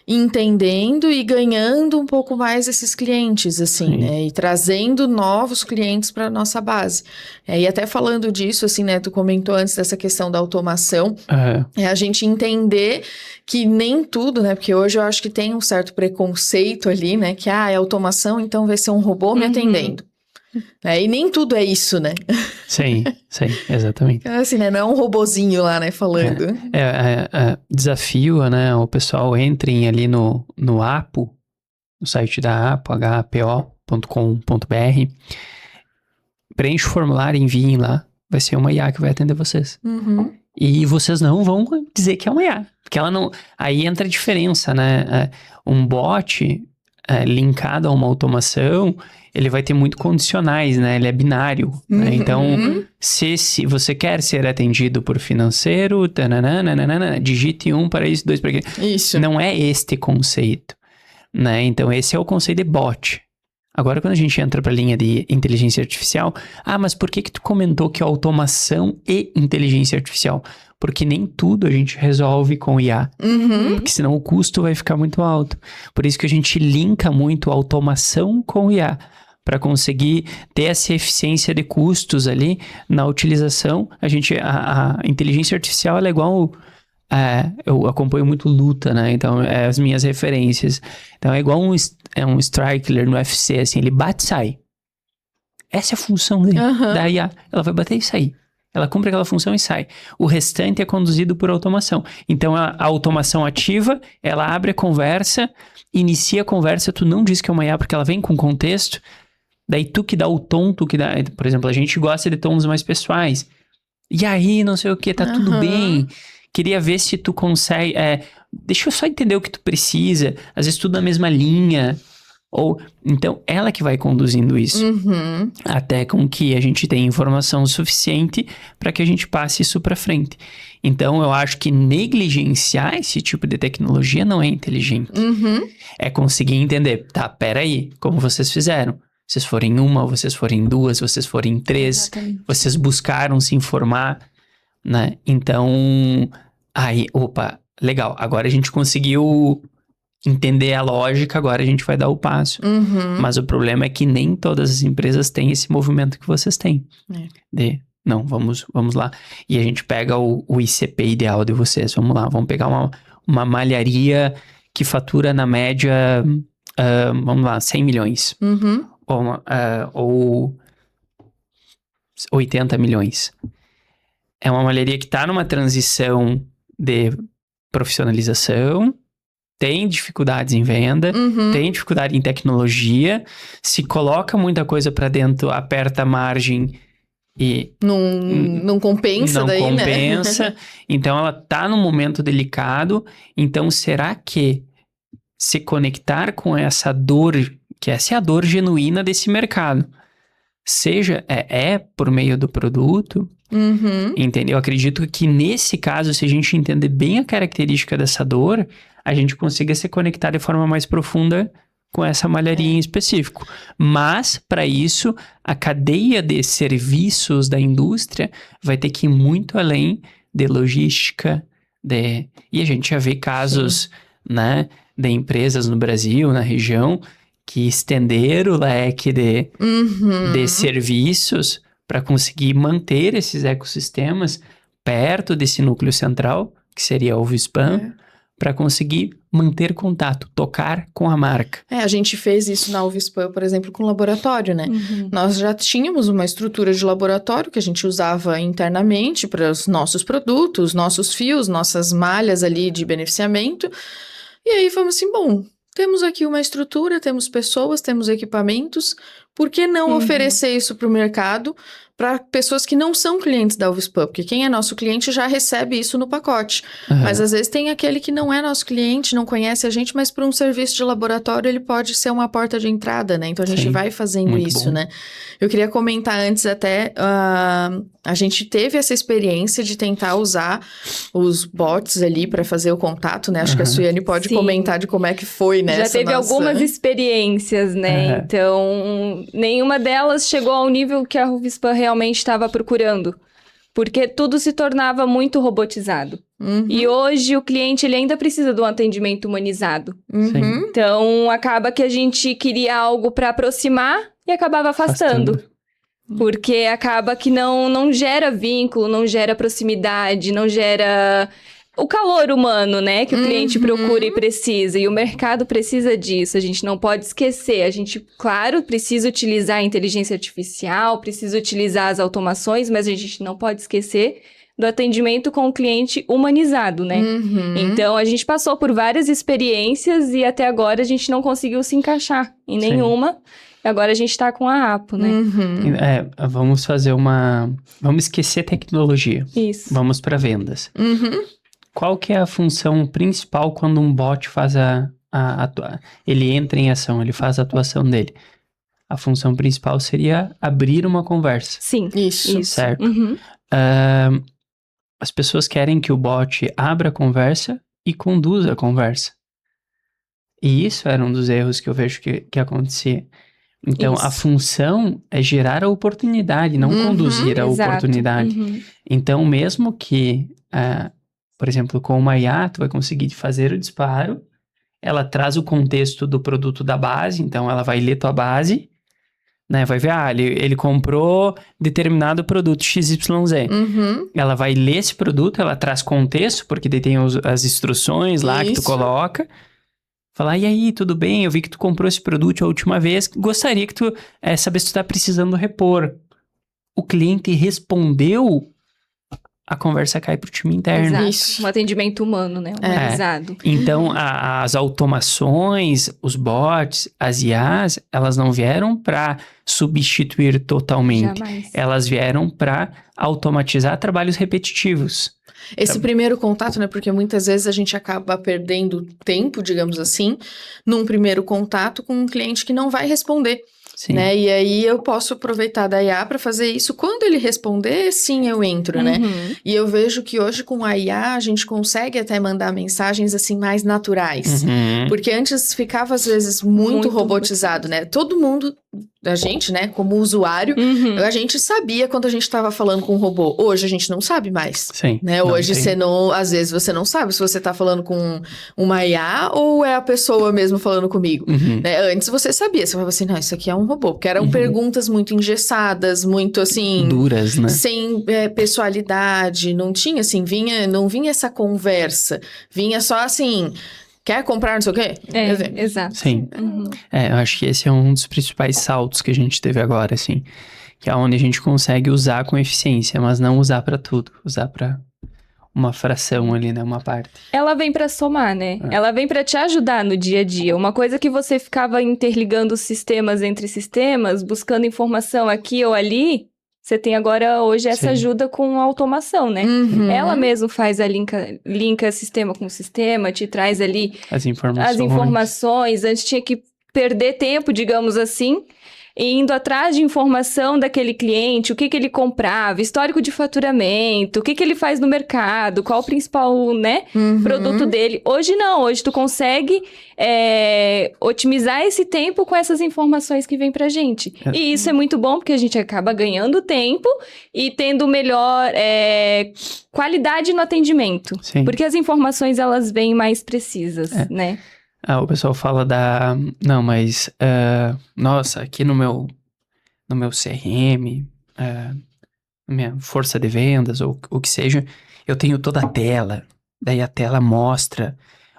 entendendo e ganhando um pouco mais esses clientes, assim, né? E trazendo novos clientes para nossa base. E até falando disso, assim, né? Tu comentou antes dessa questão da automação. É a gente entender que nem tudo, né? Porque hoje eu acho que tem um certo preconceito ali, né? Que, é automação, então vai ser um robô me atendendo. E nem tudo é isso, né? Sim, exatamente. Assim, né? Não é um robozinho lá, né? Falando. Desafio, né? O pessoal entrem ali no APO, no site da APO, hapo.com.br. Preenche o formulário, enviem lá. Vai ser uma IA que vai atender vocês. E vocês não vão dizer que é uma IA. Porque ela não... Aí entra a diferença, né? Um bot linkado a uma automação, ele vai ter muito condicionais, né? Ele é binário, né? Então, se você quer ser atendido por financeiro, digite 1 para isso, 2 para aquilo. Isso. Não é este conceito, né? Então, esse é o conceito de bot. Agora, quando a gente entra para a linha de inteligência artificial, mas por que tu comentou que é automação e inteligência artificial? Porque nem tudo a gente resolve com IA. Porque senão o custo vai ficar muito alto. Por isso que a gente linka muito a automação com IA, para conseguir ter essa eficiência de custos ali na utilização. A inteligência artificial ela é igual... eu acompanho muito luta, né? Então, as minhas referências. Então, é igual um striker no UFC, assim, ele bate e sai. Essa é a função dele, da IA. Ela vai bater e sair. Ela cumpre aquela função e sai. O restante é conduzido por automação. Então, a automação ativa, ela abre a conversa, inicia a conversa, tu não diz que é uma IA porque ela vem com contexto, daí tu que dá o tom, tu que dá... Por exemplo, a gente gosta de tons mais pessoais. E aí, não sei o que, tá tudo bem... Queria ver se tu consegue... deixa eu só entender o que tu precisa. Às vezes tudo na mesma linha. Então, ela que vai conduzindo isso. Até com que a gente tenha informação suficiente para que a gente passe isso para frente. Então, eu acho que negligenciar esse tipo de tecnologia não é inteligente. É conseguir entender. Tá, peraí. Como vocês fizeram? Vocês forem em uma, vocês forem em duas, vocês forem em três. Exatamente. Vocês buscaram se informar, né? Então... Aí, opa, legal. Agora a gente conseguiu entender a lógica, agora a gente vai dar o passo. Mas o problema é que nem todas as empresas têm esse movimento que vocês têm. Não, vamos lá. E a gente pega o ICP ideal de vocês. Vamos lá, vamos pegar uma malharia que fatura na média, vamos lá, 100 milhões. Ou 80 milhões. É uma malharia que está numa transição de profissionalização, tem dificuldades em venda, tem dificuldade em tecnologia, se coloca muita coisa para dentro, aperta a margem e... Não compensa não daí, compensa. né? Então, ela tá num momento delicado. Então, será que se conectar com essa dor, que essa é a dor genuína desse mercado, seja, por meio do produto... Entendeu? Eu acredito que nesse caso, se a gente entender bem a característica dessa dor, a gente consiga se conectar de forma mais profunda com essa malharia em específico. Mas, para isso, a cadeia de serviços da indústria vai ter que ir muito além de logística, e a gente já vê casos, né, de empresas no Brasil, na região, que estenderam o leque de serviços para conseguir manter esses ecossistemas perto desse núcleo central, que seria o Uvispam, para conseguir manter contato, tocar com a marca. A gente fez isso na Uvispam, por exemplo, com o laboratório, né? Nós já tínhamos uma estrutura de laboratório que a gente usava internamente para os nossos produtos, nossos fios, nossas malhas ali de beneficiamento. E aí fomos assim, bom, temos aqui uma estrutura, temos pessoas, temos equipamentos, por que não oferecer isso para o mercado, para pessoas que não são clientes da Uvispam? Porque quem é nosso cliente já recebe isso no pacote. Mas às vezes tem aquele que não é nosso cliente, não conhece a gente, mas para um serviço de laboratório ele pode ser uma porta de entrada, né? Então a gente vai fazendo muito isso, né? Eu queria comentar antes até, a gente teve essa experiência de tentar usar os bots ali para fazer o contato, né? Acho que a Suiane pode comentar de como é que foi, né? Já teve algumas experiências, né? Então, nenhuma delas chegou ao nível que a Uvispam realmente estava procurando. Porque tudo se tornava muito robotizado. E hoje o cliente ele ainda precisa de um atendimento humanizado. Então, acaba que a gente queria algo para aproximar e acabava afastando. Porque acaba que não gera vínculo, não gera proximidade, não gera o calor humano, né? Que o cliente procura e precisa. E o mercado precisa disso. A gente não pode esquecer. A gente, claro, precisa utilizar a inteligência artificial, precisa utilizar as automações, mas a gente não pode esquecer do atendimento com o cliente humanizado, né? Então, a gente passou por várias experiências e até agora a gente não conseguiu se encaixar em nenhuma. Agora a gente tá com a Apo, né? Vamos fazer Vamos esquecer tecnologia. Isso. Vamos para vendas. Qual que é a função principal quando um bot faz ele entra em ação, ele faz a atuação dele? A função principal seria abrir uma conversa. Sim. Isso. Certo? As pessoas querem que o bot abra a conversa e conduza a conversa. E isso era um dos erros que eu vejo que acontecia. Então, a função é gerar a oportunidade, não conduzir a oportunidade. Então, mesmo que, por exemplo, com uma IA, tu vai conseguir fazer o disparo, ela traz o contexto do produto da base, então ela vai ler tua base, né? Vai ver, ele comprou determinado produto XYZ. Ela vai ler esse produto, ela traz contexto, porque daí tem as instruções lá que tu coloca. Falar, e aí, tudo bem? Eu vi que tu comprou esse produto a última vez. Gostaria que tu saber se tu tá precisando repor. O cliente respondeu, a conversa cai pro time interno. Exato. Isso. Um atendimento humano, né? Humanizado. Então, as automações, os bots, as IAs, elas não vieram para substituir totalmente. Jamais. Elas vieram para automatizar trabalhos repetitivos. Esse primeiro contato, né? Porque muitas vezes a gente acaba perdendo tempo, digamos assim, num primeiro contato com um cliente que não vai responder. Sim. Né? E aí eu posso aproveitar da IA para fazer isso. Quando ele responder, sim, eu entro, né? E eu vejo que hoje com a IA a gente consegue até mandar mensagens assim mais naturais. Porque antes ficava às vezes muito robotizado, né? Todo mundo, a gente, né, como usuário, a gente sabia quando a gente estava falando com um robô. Hoje a gente não sabe mais. Sim. Né? Hoje às vezes você não sabe se você tá falando com uma IA ou é a pessoa mesmo falando comigo. Né? Antes você sabia, você falava assim, não, isso aqui é um robô, porque eram perguntas muito engessadas, muito assim... duras, né? Sem pessoalidade, não tinha assim, não vinha essa conversa, vinha só assim... Quer comprar não sei o quê? Exato. Sim. Eu acho que esse é um dos principais saltos que a gente teve agora, assim. Que é onde a gente consegue usar com eficiência, mas não usar pra tudo. Usar pra uma fração ali, né? Uma parte. Ela vem pra somar, né? Ela vem pra te ajudar no dia a dia. Uma coisa que você ficava interligando sistemas entre sistemas, buscando informação aqui ou ali... Você tem agora, hoje, essa ajuda com a automação, né? Ela mesmo faz linka sistema com sistema, te traz ali as informações. Antes tinha que perder tempo, digamos assim, indo atrás de informação daquele cliente, o que ele comprava, histórico de faturamento, o que ele faz no mercado, qual o principal, né, produto dele. Hoje não, hoje tu consegue otimizar esse tempo com essas informações que vem pra gente. E isso é muito bom, porque a gente acaba ganhando tempo e tendo melhor qualidade no atendimento. Sim. Porque as informações, elas vêm mais precisas, né? O pessoal fala não, mas... nossa, aqui no meu CRM, minha força de vendas, ou o que seja, eu tenho toda a tela. Daí a tela mostra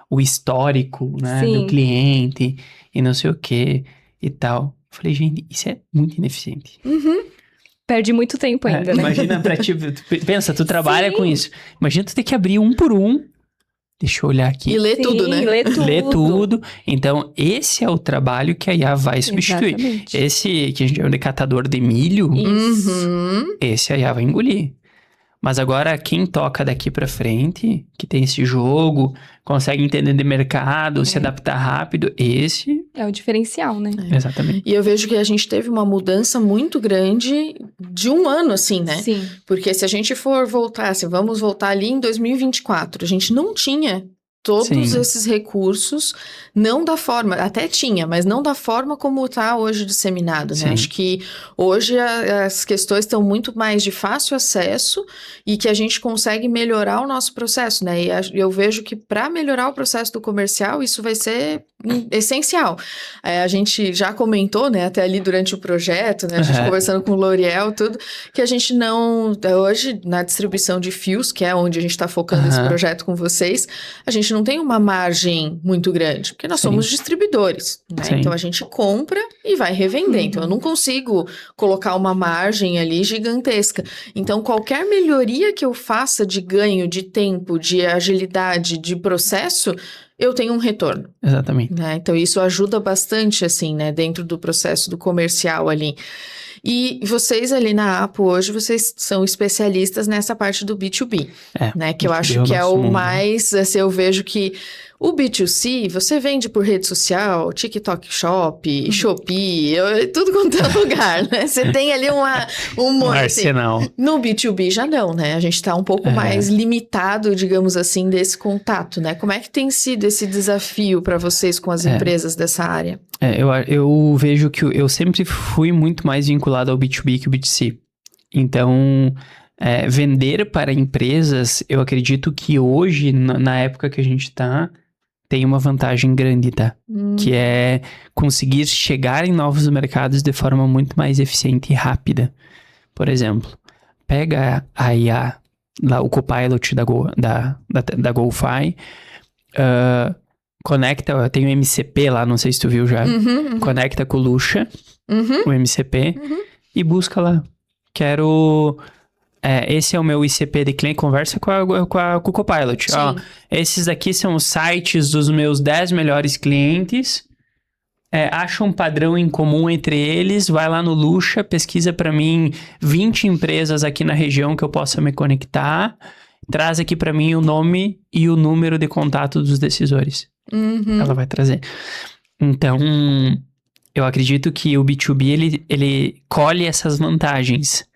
o histórico, né, do cliente, e não sei o que, e tal. Eu falei, gente, isso é muito ineficiente. Perde muito tempo ainda, né? Imagina pra ti... Pensa, tu trabalha com isso. Imagina tu ter que abrir um por um. Deixa eu olhar aqui. E ler tudo, né? Ler tudo. Então, esse é o trabalho que a IA vai substituir. Exatamente. Esse que a gente chama de catador de milho, esse a IA vai engolir. Mas agora, quem toca daqui pra frente, que tem esse jogo, consegue entender de mercado, se adaptar rápido, esse... É o diferencial, né? Exatamente. E eu vejo que a gente teve uma mudança muito grande de um ano, assim, né? Sim. Porque se a gente for voltar, assim, vamos voltar ali em 2024, a gente não tinha todos esses recursos, não da forma, até tinha, mas não da forma como está hoje disseminado, né? Acho que hoje as questões estão muito mais de fácil acesso e que a gente consegue melhorar o nosso processo, né? E eu vejo que para melhorar o processo do comercial, isso vai ser essencial. A gente já comentou, né, até ali durante o projeto, né, a gente conversando com o L'Oréal, tudo, que a gente não, hoje, na distribuição de fios, que é onde a gente está focando esse projeto com vocês, a gente não tem uma margem muito grande, porque nós somos distribuidores, né? Então a gente compra e vai revender. Então eu não consigo colocar uma margem ali gigantesca. Então qualquer melhoria que eu faça de ganho de tempo, de agilidade, de processo, eu tenho um retorno. Exatamente. Né? Então, isso ajuda bastante, assim, né? Dentro do processo do comercial ali. E vocês ali na Apo hoje, vocês são especialistas nessa parte do B2B, né? Que eu acho que é o mais, assim, eu vejo que o B2C, você vende por rede social, TikTok Shop, Shopee, tudo quanto é lugar, né? Você tem ali um arsenal. Assim, no B2B já não, né? A gente tá um pouco mais limitado, digamos assim, desse contato, né? Como é que tem sido esse desafio para vocês com as empresas dessa área? Eu vejo que eu sempre fui muito mais vinculado ao B2B que o B2C. Então, vender para empresas, eu acredito que hoje, na época que a gente tá, tem uma vantagem grande, tá? Que é conseguir chegar em novos mercados de forma muito mais eficiente e rápida. Por exemplo, pega a IA, lá, o Copilot da GoFi, conecta, tem o MCP lá, não sei se tu viu já, conecta com o Lusha, o MCP, e busca lá. Esse é o meu ICP de cliente, conversa com o Copilot. Ó, esses aqui são os sites dos meus 10 melhores clientes. Acha um padrão em comum entre eles, vai lá no Lusha, pesquisa para mim 20 empresas aqui na região que eu possa me conectar, traz aqui para mim o nome e o número de contato dos decisores. Ela vai trazer. Então, eu acredito que o B2B, ele colhe essas vantagens.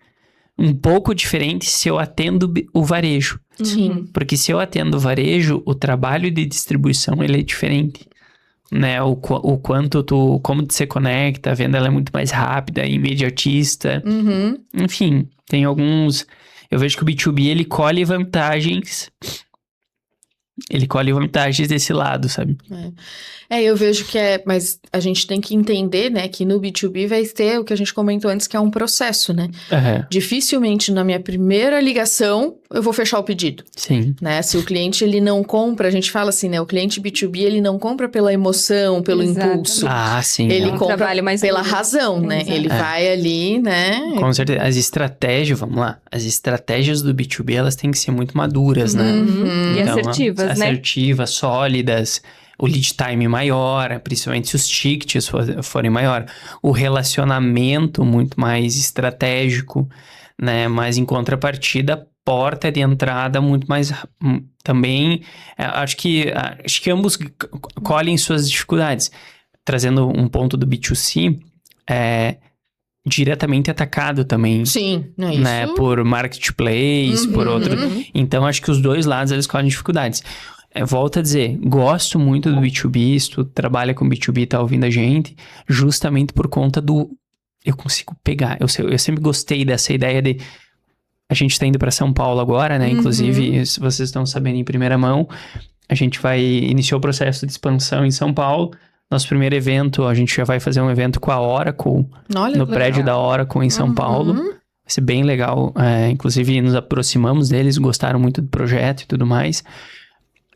Um pouco diferente se eu atendo o varejo. Sim. Porque se eu atendo o varejo, o trabalho de distribuição, ele é diferente. Né? Como você conecta, a venda ela é muito mais rápida, imediatista. Enfim, tem alguns... Eu vejo que o B2B, ele colhe vantagens... Ele colhe vantagens desse lado, sabe? Eu vejo que mas a gente tem que entender, né, que no B2B vai ter o que a gente comentou antes, que é um processo, né? Dificilmente na minha primeira ligação eu vou fechar o pedido. Sim. Né? Se o cliente, ele não compra, a gente fala assim, né, o cliente B2B, ele não compra pela emoção, pelo impulso. Sim. Ele compra pela razão, né? Exato. Ele vai ali, né? Com certeza. As estratégias, vamos lá, as estratégias do B2B, elas têm que ser muito maduras, né? E assertivas, né? Assertivas, sólidas, o lead time maior, principalmente se os tickets forem maior, o relacionamento muito mais estratégico, né? Mas em contrapartida, porta de entrada muito mais também, acho que ambos colhem suas dificuldades. Trazendo um ponto do B2C, diretamente atacado também. Sim, não é isso? Né? Por marketplace, por outro. Então, acho que os dois lados, eles colhem dificuldades. Volto a dizer, gosto muito do B2B, se tu trabalha com B2B e tá ouvindo a gente, justamente por conta eu consigo pegar. Eu sempre gostei dessa ideia de... A gente tá indo para São Paulo agora, né? Inclusive, se vocês estão sabendo em primeira mão, a gente iniciou o processo de expansão em São Paulo. Nosso primeiro evento, a gente já vai fazer um evento com a Oracle, no prédio da Oracle em São Paulo. Vai ser bem legal. Inclusive, nos aproximamos deles, gostaram muito do projeto e tudo mais.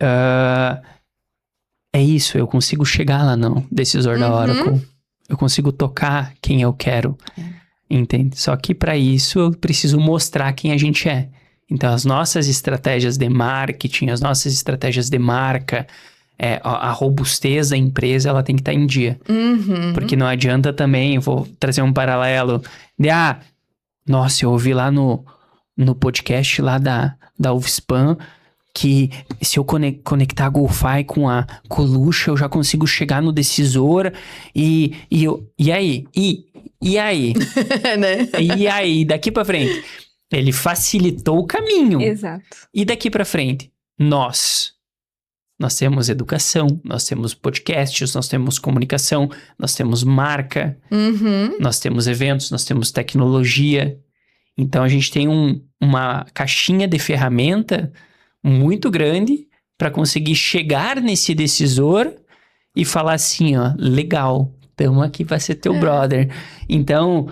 É isso, eu consigo chegar lá no decisor da Oracle. Eu consigo tocar quem eu quero. Entende? Só que para isso eu preciso mostrar quem a gente é. Então as nossas estratégias de marketing, as nossas estratégias de marca, a robustez da empresa, ela tem que estar em dia. Porque não adianta também, vou trazer um paralelo de, nossa, eu ouvi lá no podcast lá da UFSPAM que se eu conectar a GoFi com o Lusha, eu já consigo chegar no decisor e aí? E aí? Né? E aí? Daqui pra frente? Ele facilitou o caminho. Exato. E daqui pra frente? Nós temos educação, nós temos podcasts, nós temos comunicação, nós temos marca, nós temos eventos, nós temos tecnologia. Então, a gente tem uma caixinha de ferramenta muito grande para conseguir chegar nesse decisor e falar assim, ó, legal, estamos aqui para ser teu brother. Então,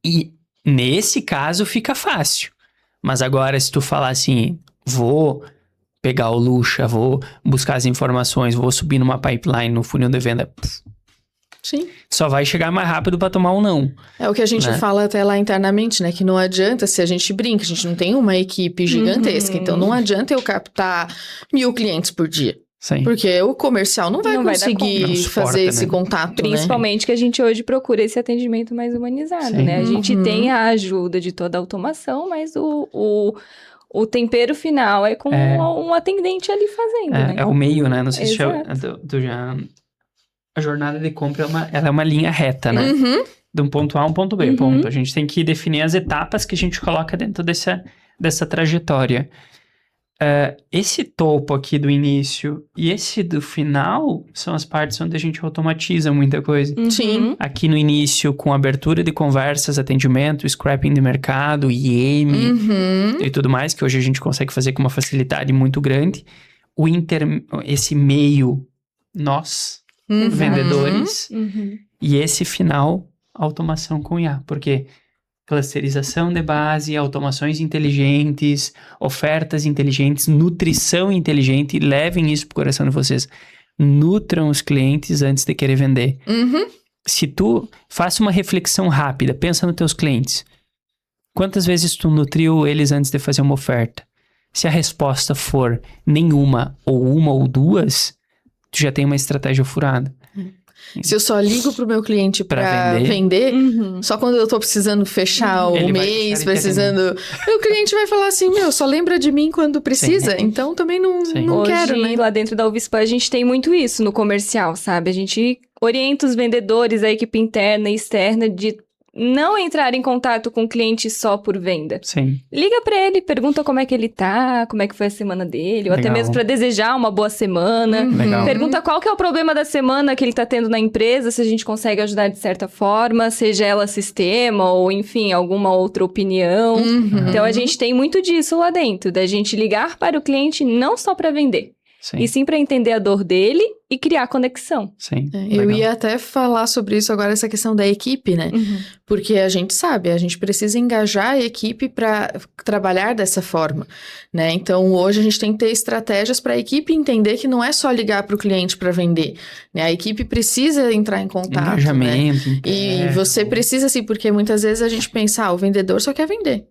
e nesse caso fica fácil. Mas agora, se tu falar assim, vou pegar o Lusha, vou buscar as informações, vou subir numa pipeline, no funil de venda, Sim. Só vai chegar mais rápido para tomar um não. É o que a gente fala até lá internamente, né? Que não adianta, se a gente brinca, a gente não tem uma equipe gigantesca. Então, não adianta eu captar 1000 clientes por dia. Sim. Porque o comercial não vai Não vai dar conseguir conta. Não suporta, fazer esse né? contato, Principalmente que a gente hoje procura esse atendimento mais humanizado, Sim. né? A gente Uhum. tem a ajuda de toda a automação, mas o tempero final é com um atendente ali fazendo, né? É o meio, né? Não sei se Exato. tu já... A jornada de compra ela é uma linha reta, né? Uhum. De um ponto A a um ponto B, Uhum. ponto. A gente tem que definir as etapas que a gente coloca dentro dessa trajetória. Esse topo aqui do início e esse do final são as partes onde a gente automatiza muita coisa. Uhum. Sim. Aqui no início, com abertura de conversas, atendimento, scrapping de mercado, IM Uhum. e tudo mais, que hoje a gente consegue fazer com uma facilidade muito grande. Esse meio, nós, Uhum. vendedores, Uhum. e esse final, automação com IA. Porque clusterização de base, automações inteligentes, ofertas inteligentes, nutrição inteligente, levem isso pro coração de vocês. Nutram os clientes antes de querer vender. Uhum. Se tu faça uma reflexão rápida, pensa nos teus clientes. Quantas vezes tu nutriu eles antes de fazer uma oferta? Se a resposta for nenhuma ou duas, tu já tem uma estratégia furada. Se eu só ligo pro meu cliente pra Pra vender, Uhum. só quando eu tô precisando fechar o Ele vai mês, deixar de precisando... Meu cliente vai falar assim, só lembra de mim quando precisa. Sim. Então, também não Sim. Hoje, quero, né? lá dentro da UFSPA, a gente tem muito isso no comercial, sabe? A gente orienta os vendedores, a equipe interna e externa de não entrar em contato com o cliente só por venda. Sim. Liga pra ele, pergunta como é que ele tá, como é que foi a semana dele, ou até Legal. mesmo pra desejar uma boa semana. Uhum. Legal. Pergunta qual que é o problema da semana que ele tá tendo na empresa, se a gente consegue ajudar de certa forma, seja ela sistema ou, enfim, alguma outra opinião. Uhum. Então, a gente tem muito disso lá dentro, da gente ligar para o cliente não só para vender, Sim. e sim para entender a dor dele e criar conexão. Sim. Eu Legal. ia até falar sobre isso agora, essa questão da equipe, né? Porque a gente sabe, a gente precisa engajar a equipe para trabalhar dessa forma, né? Então, hoje a gente tem que ter estratégias para a equipe entender que não é só ligar para o cliente para vender, né? A equipe precisa entrar em contato, né? Engajamento. E interno. você precisa, assim, porque muitas vezes a gente pensa, o vendedor só quer vender.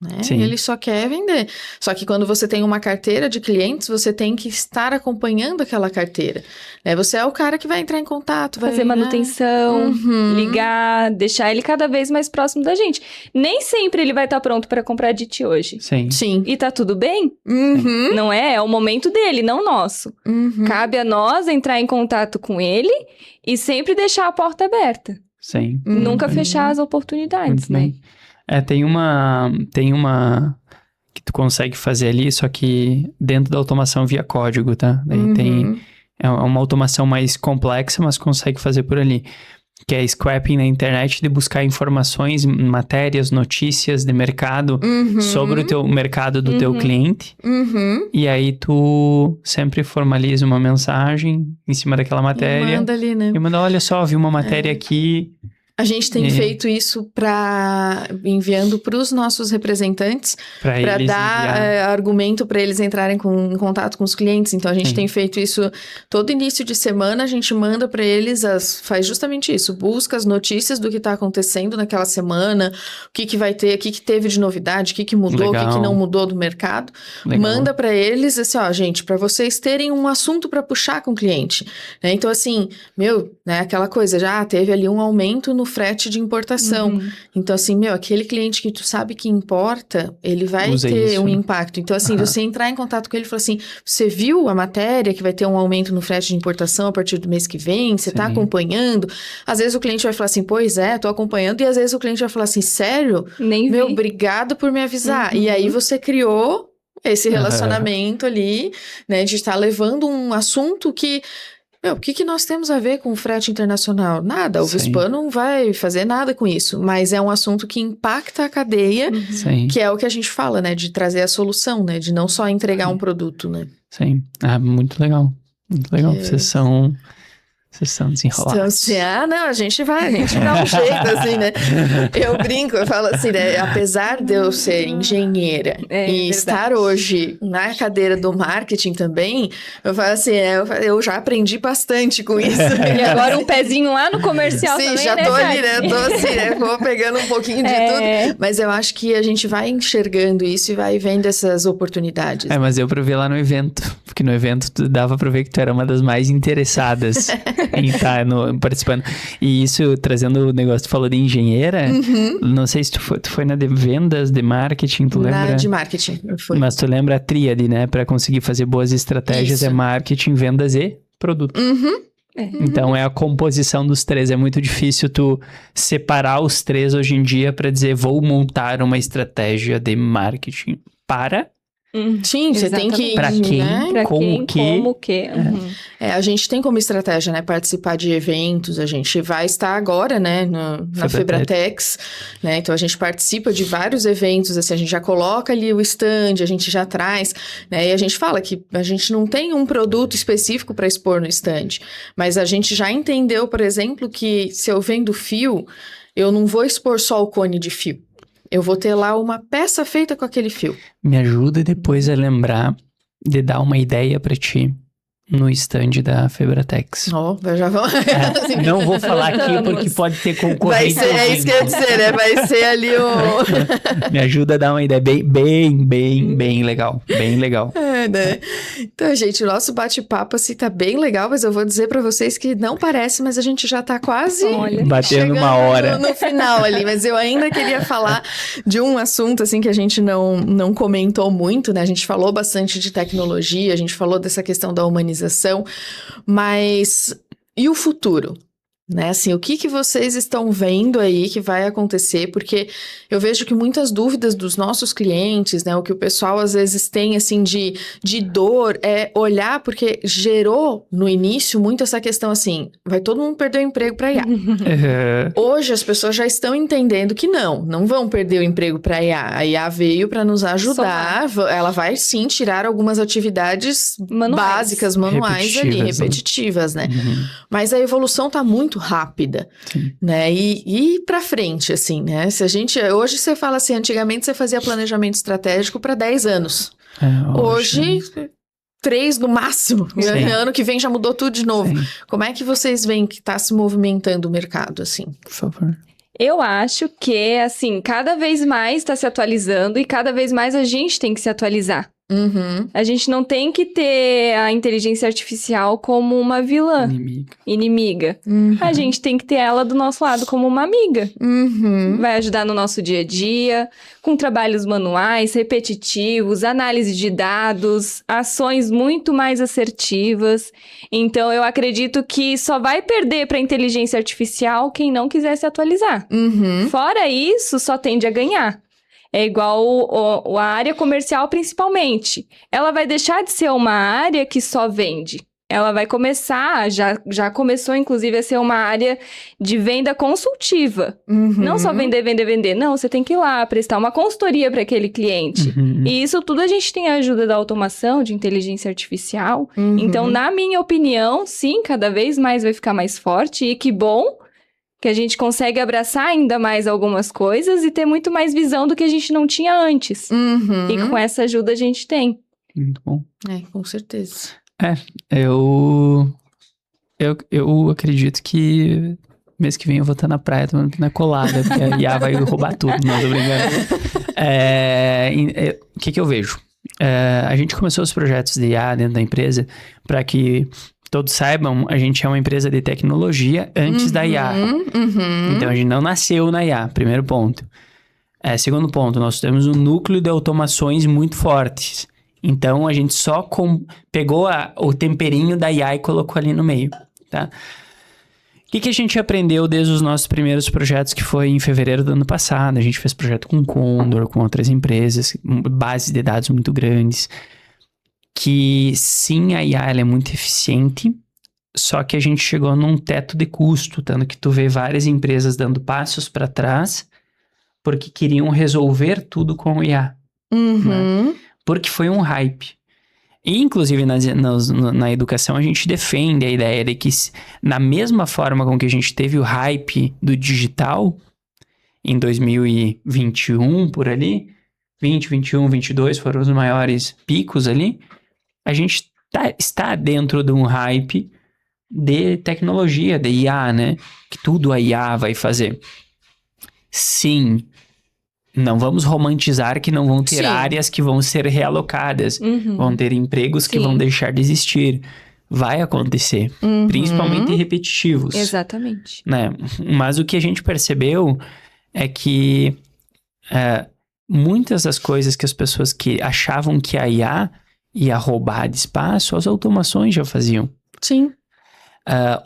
Né? Sim. Ele só quer vender. Só que quando você tem uma carteira de clientes, você tem que estar acompanhando aquela carteira. Né? Você é o cara que vai entrar em contato, vai Fazer manutenção, Uhum. ligar, deixar ele cada vez mais próximo da gente. Nem sempre ele vai estar pronto para comprar de ti hoje. Sim. Sim. E tá tudo bem? Uhum. Não é? É o momento dele, não nosso. Uhum. Cabe a nós entrar em contato com ele e sempre deixar a porta aberta. Sim. Nunca Uhum. fechar as oportunidades, Muito né? bem. Tem uma que tu consegue fazer ali, só que dentro da automação via código, tá? Daí é uma automação mais complexa, mas consegue fazer por ali. Que é scrapping na internet de buscar informações, matérias, notícias de mercado sobre o teu mercado do teu cliente. Uhum. E aí tu sempre formaliza uma mensagem em cima daquela matéria. E manda ali, né? E manda, olha só, vi uma matéria aqui. A gente tem feito isso enviando para os nossos representantes, Para para eles dar enviar. argumento para eles entrarem em contato com os clientes. Então, a gente Sim. tem feito isso todo início de semana, a gente manda para eles, faz justamente isso, busca as notícias do que está acontecendo naquela semana, o que vai ter, o que teve de novidade, o que mudou, o que Legal. não mudou do mercado. Legal. Manda para eles, assim, ó, gente, para vocês terem um assunto para puxar com o cliente. Né? Então, assim, né, aquela coisa, já teve ali um aumento no frete de importação. Então, assim, aquele cliente que tu sabe que importa, ele vai Usa ter isso, um né? impacto. Então, assim, você entrar em contato com ele e falar assim, você viu a matéria que vai ter um aumento no frete de importação a partir do mês que vem? Você tá Sim. acompanhando? Às vezes o cliente vai falar assim, pois é, tô acompanhando. E às vezes o cliente vai falar assim, sério? Nem vi. Obrigado por me avisar. E aí você criou esse relacionamento ali, né, de estar levando um assunto que... o que nós temos a ver com o frete internacional? Nada, o Sim. Vispan não vai fazer nada com isso, mas é um assunto que impacta a cadeia, Sim. que é o que a gente fala, né, de trazer a solução, né, de não só entregar um produto, né. Sim. Ah, muito legal. Muito legal. Vocês Vocês estão desenrolados. Então, não, a gente dá um jeito, assim, né? Eu brinco, eu falo assim, né? Apesar de eu ser engenheira e estar hoje na cadeira do marketing também, eu falo assim, eu já aprendi bastante com isso. E agora um pezinho lá no comercial Sim, também, já né, tô Tati? ali, né? Eu tô assim, né? Vou pegando um pouquinho de tudo. Mas eu acho que a gente vai enxergando isso e vai vendo essas oportunidades. Mas eu provei lá no evento, porque no evento dava pra ver que tu era uma das mais interessadas em estar participando. E isso, trazendo o negócio, tu falou de engenheira, não sei se tu foi na de vendas, de marketing, tu lembra? Na de marketing, eu fui. Mas tu lembra a tríade, né? Pra conseguir fazer boas estratégias Isso. é marketing, vendas e produto. Então é a composição dos três. É muito difícil tu separar os três hoje em dia pra dizer vou montar uma estratégia de marketing para... Sim, você tem que... Pra quem, né? Pra como quem, que... como que. A gente tem como estratégia, né, participar de eventos, a gente vai estar agora, né, na Febratex, né, então a gente participa de vários eventos, assim, a gente já coloca ali o stand, a gente já traz, né, e a gente fala que a gente não tem um produto específico para expor no stand, mas a gente já entendeu, por exemplo, que se eu vendo fio, eu não vou expor só o cone de fio. Eu vou ter lá uma peça feita com aquele fio. Me ajuda depois a lembrar de dar uma ideia pra ti no stand da Febratex. Já vamos... Não vou falar aqui porque pode ter concorrente. É isso que eu ia dizer, né? Vai ser ali o... Me ajuda a dar uma ideia bem legal. Bem legal. Né? Então, gente, o nosso bate-papo assim tá bem legal, mas eu vou dizer pra vocês que não parece, mas a gente já tá quase batendo uma hora no final ali, mas eu ainda queria falar de um assunto assim que a gente não comentou muito, né? A gente falou bastante de tecnologia, a gente falou dessa questão da humanização, mas e o futuro? Né, assim, o que vocês estão vendo aí que vai acontecer? Porque eu vejo que muitas dúvidas dos nossos clientes, né, o que o pessoal às vezes tem, assim, de dor, é olhar, porque gerou no início muito essa questão, assim, vai todo mundo perder o emprego para IA. Hoje as pessoas já estão entendendo que não vão perder o emprego para IA. A IA veio para nos ajudar, ela vai sim tirar algumas atividades básicas, manuais repetitivas, né? Mas a evolução tá muito rápida, né? E para frente, assim, né? Se a gente... Hoje você fala assim, antigamente você fazia planejamento estratégico para 10 anos. Hoje 3 no máximo. Ano que vem já mudou tudo de novo. Sim. Como é que vocês veem que está se movimentando o mercado, assim? Por favor. Eu acho que, assim, cada vez mais está se atualizando e cada vez mais a gente tem que se atualizar. A gente não tem que ter a inteligência artificial como uma vilã, inimiga. A gente tem que ter ela do nosso lado como uma amiga. Vai ajudar no nosso dia a dia, com trabalhos manuais, repetitivos, análise de dados, ações muito mais assertivas. Então, eu acredito que só vai perder para a inteligência artificial quem não quiser se atualizar. Fora isso, só tende a ganhar. É igual a área comercial, principalmente. Ela vai deixar de ser uma área que só vende. Ela vai começar, já começou, inclusive, a ser uma área de venda consultiva. Não só vender. Não, você tem que ir lá, prestar uma consultoria para aquele cliente. E isso tudo a gente tem a ajuda da automação, de inteligência artificial. Então, na minha opinião, sim, cada vez mais vai ficar mais forte. E que bom que a gente consegue abraçar ainda mais algumas coisas e ter muito mais visão do que a gente não tinha antes. E com essa ajuda a gente tem. Muito bom. Com certeza. Eu acredito que mês que vem eu vou estar na praia tomando pina colada, porque a IA vai roubar tudo, não tô brincando. O que eu vejo? A gente começou os projetos de IA dentro da empresa para que todos saibam, a gente é uma empresa de tecnologia antes da IA. Então, a gente não nasceu na IA, primeiro ponto. Segundo ponto, nós temos um núcleo de automações muito fortes. Então, a gente só pegou o temperinho da IA e colocou ali no meio, tá? O que a gente aprendeu desde os nossos primeiros projetos, que foi em fevereiro do ano passado? A gente fez projeto com Condor, com outras empresas, bases de dados muito grandes. Que sim, a IA ela é muito eficiente, só que a gente chegou num teto de custo, tanto que tu vê várias empresas dando passos para trás, porque queriam resolver tudo com o IA. Né? Porque foi um hype. E, inclusive, na educação, a gente defende a ideia de que, na mesma forma com que a gente teve o hype do digital, em 2021, por ali, 20, 21, 22 foram os maiores picos ali, a gente está dentro de um hype de tecnologia, de IA, né? Que tudo a IA vai fazer. Sim, não vamos romantizar que não vão ter áreas que vão ser realocadas, vão ter empregos que vão deixar de existir. Vai acontecer, principalmente repetitivos. Exatamente. Né? Mas o que a gente percebeu é que muitas das coisas que as pessoas que achavam que a IA ia roubar de espaço, as automações já faziam. Sim.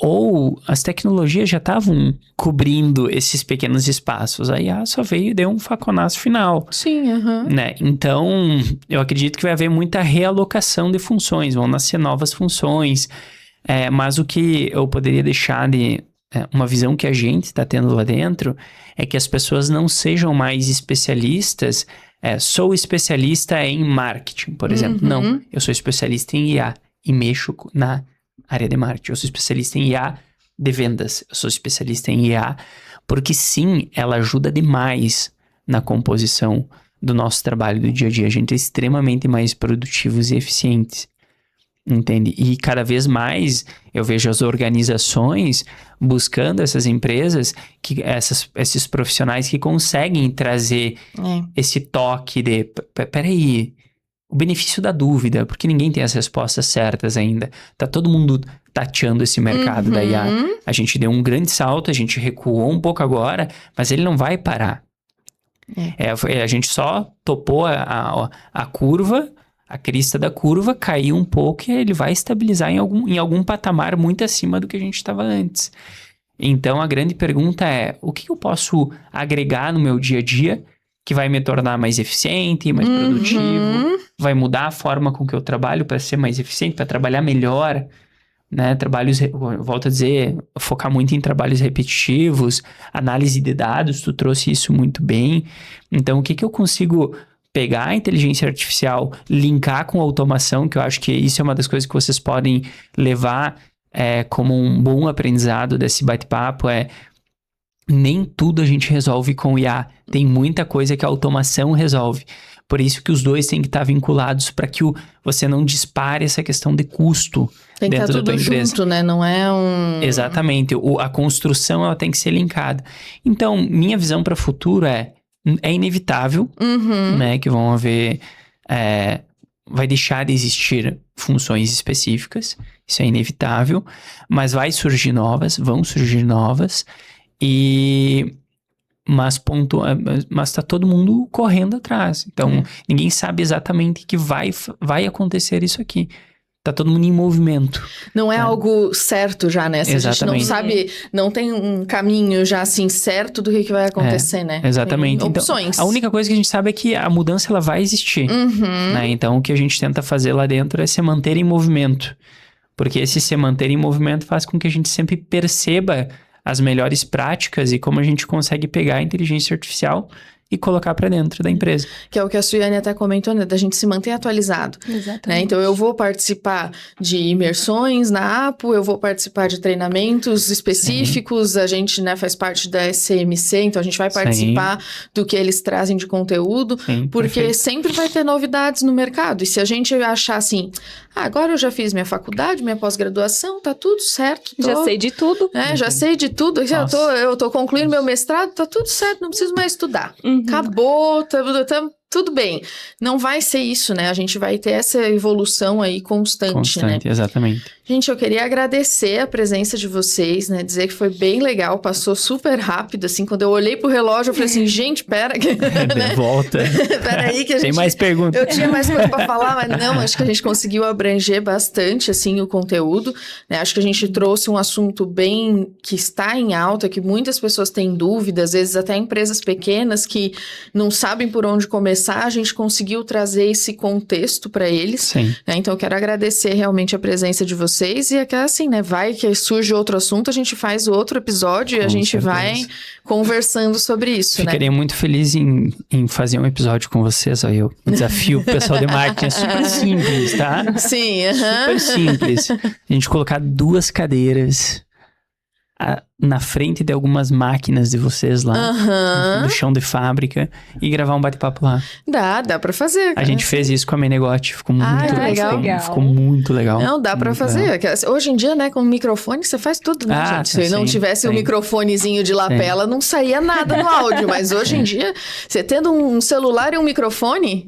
Ou as tecnologias já estavam cobrindo esses pequenos espaços. A IA só veio e deu um faconaço final. Sim, né? Então, eu acredito que vai haver muita realocação de funções, vão nascer novas funções. Mas o que eu poderia deixar de... uma visão que a gente está tendo lá dentro é que as pessoas não sejam mais especialistas. Sou especialista em marketing, por exemplo. Não, eu sou especialista em IA e mexo na área de marketing. Eu sou especialista em IA de vendas. Eu sou especialista em IA porque, sim, ela ajuda demais na composição do nosso trabalho do dia a dia. A gente é extremamente mais produtivos e eficientes. Entende? E cada vez mais eu vejo as organizações buscando essas empresas, esses profissionais que conseguem trazer esse toque de... Peraí, o benefício da dúvida, porque ninguém tem as respostas certas ainda. Tá todo mundo tateando esse mercado da IA. A gente deu um grande salto, a gente recuou um pouco agora, mas ele não vai parar. A gente só topou a curva, a crista da curva, caiu um pouco e ele vai estabilizar em algum patamar muito acima do que a gente estava antes. Então, a grande pergunta é, o que eu posso agregar no meu dia a dia que vai me tornar mais eficiente, mais produtivo, vai mudar a forma com que eu trabalho para ser mais eficiente, para trabalhar melhor, né? Volto a dizer, focar muito em trabalhos repetitivos, análise de dados, tu trouxe isso muito bem. Então, o que eu consigo pegar a inteligência artificial, linkar com a automação, que eu acho que isso é uma das coisas que vocês podem levar como um bom aprendizado desse bate-papo, nem tudo a gente resolve com IA. Tem muita coisa que a automação resolve. Por isso que os dois têm que estar vinculados para que você não dispare essa questão de custo tem que dentro da tua empresa. Junto, né? Não é um... Exatamente. A construção ela tem que ser linkada. Então, minha visão para o futuro é inevitável, né? Que vão haver... vai deixar de existir funções específicas. Isso é inevitável. Mas vão surgir novas. Mas tá todo mundo correndo atrás. Então, ninguém sabe exatamente que vai acontecer isso aqui. Tá todo mundo em movimento. Não é algo certo já, né? Se a gente não sabe, não tem um caminho já assim certo do que vai acontecer, né? Exatamente. Tem opções. Então, a única coisa que a gente sabe é que a mudança ela vai existir. Né? Então, o que a gente tenta fazer lá dentro é se manter em movimento. Porque esse se manter em movimento faz com que a gente sempre perceba as melhores práticas e como a gente consegue pegar a inteligência artificial e colocar para dentro da empresa. Que é o que a Suiane até comentou, né? Da gente se manter atualizado. Exatamente. Né? Então, eu vou participar de imersões na APO, eu vou participar de treinamentos específicos, a gente, né, faz parte da SCMC, então a gente vai participar do que eles trazem de conteúdo, porque sempre vai ter novidades no mercado. E se a gente achar assim, agora eu já fiz minha faculdade, minha pós-graduação, tá tudo certo. Já sei de tudo. Já sei de tudo. Eu tô concluindo meu mestrado, tá tudo certo, não preciso mais estudar. Acabou, tudo bem. Não vai ser isso, né? A gente vai ter essa evolução aí constante, né? Exatamente. Gente, eu queria agradecer a presença de vocês, né? Dizer que foi bem legal, passou super rápido, assim. Quando eu olhei pro relógio, eu falei assim, gente, pera. Né? Volta. Pera aí que a gente... Tem mais perguntas. Eu tinha mais coisa pra falar, mas não, acho que a gente conseguiu abranger bastante, assim, o conteúdo. Né? Acho que a gente trouxe um assunto bem... que está em alta, que muitas pessoas têm dúvidas, às vezes até empresas pequenas que não sabem por onde começar, começar, a gente conseguiu trazer esse contexto para eles. Sim. Né? Então, eu quero agradecer realmente a presença de vocês e é que assim, né, vai que surge outro assunto, a gente faz outro episódio e a gente vai conversando sobre isso, Ficaria muito feliz em fazer um episódio com vocês, ó, eu desafio o pessoal de marketing, é super simples, tá? Sim, Super simples. A gente colocar 2 cadeiras na frente de algumas máquinas de vocês lá, do chão de fábrica, e gravar um bate-papo lá. Dá pra fazer. A gente fez isso com a Menegote, ficou muito legal. Ficou muito legal. Não, dá pra fazer. Legal. Hoje em dia, né, com o microfone, você faz tudo, né, gente? Se não tivesse o microfonezinho de lapela, não saía nada no áudio, mas hoje em dia, você tendo um celular e um microfone,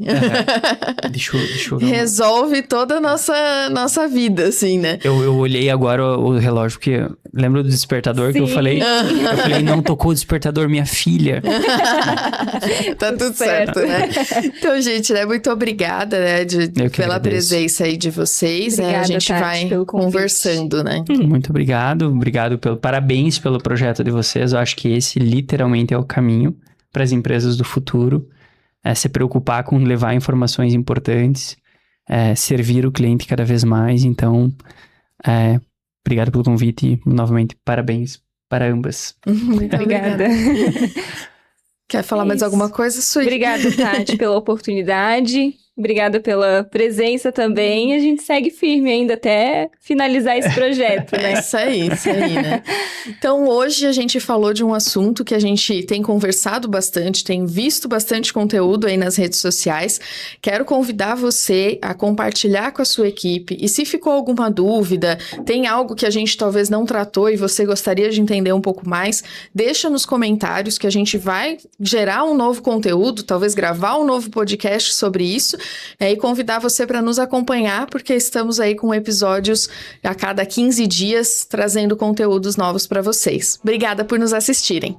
Deixa eu resolve toda a nossa vida, assim, né? Eu olhei agora o relógio, porque lembra do despertador que eu falei? Eu falei, não tocou o despertador, minha filha. Tá tudo certo, né? Então, gente, né, muito obrigada, né, pela presença aí de vocês. Obrigada, né? A gente Tati, vai conversando, né? Muito obrigado. Parabéns pelo projeto de vocês. Eu acho que esse literalmente é o caminho para as empresas do futuro. Se preocupar com levar informações importantes, servir o cliente cada vez mais. Então, obrigado pelo convite e, novamente, parabéns para ambas. Muito obrigada. Quer falar mais alguma coisa, Sui? Obrigada, Tati, pela oportunidade. Obrigada pela presença também. A gente segue firme ainda até finalizar esse projeto, né? Isso aí, né? Então, hoje a gente falou de um assunto que a gente tem conversado bastante, tem visto bastante conteúdo aí nas redes sociais. Quero convidar você a compartilhar com a sua equipe. E se ficou alguma dúvida, tem algo que a gente talvez não tratou e você gostaria de entender um pouco mais, deixa nos comentários que a gente vai gerar um novo conteúdo, talvez gravar um novo podcast sobre isso. E convidar você para nos acompanhar, porque estamos aí com episódios a cada 15 dias, trazendo conteúdos novos para vocês. Obrigada por nos assistirem.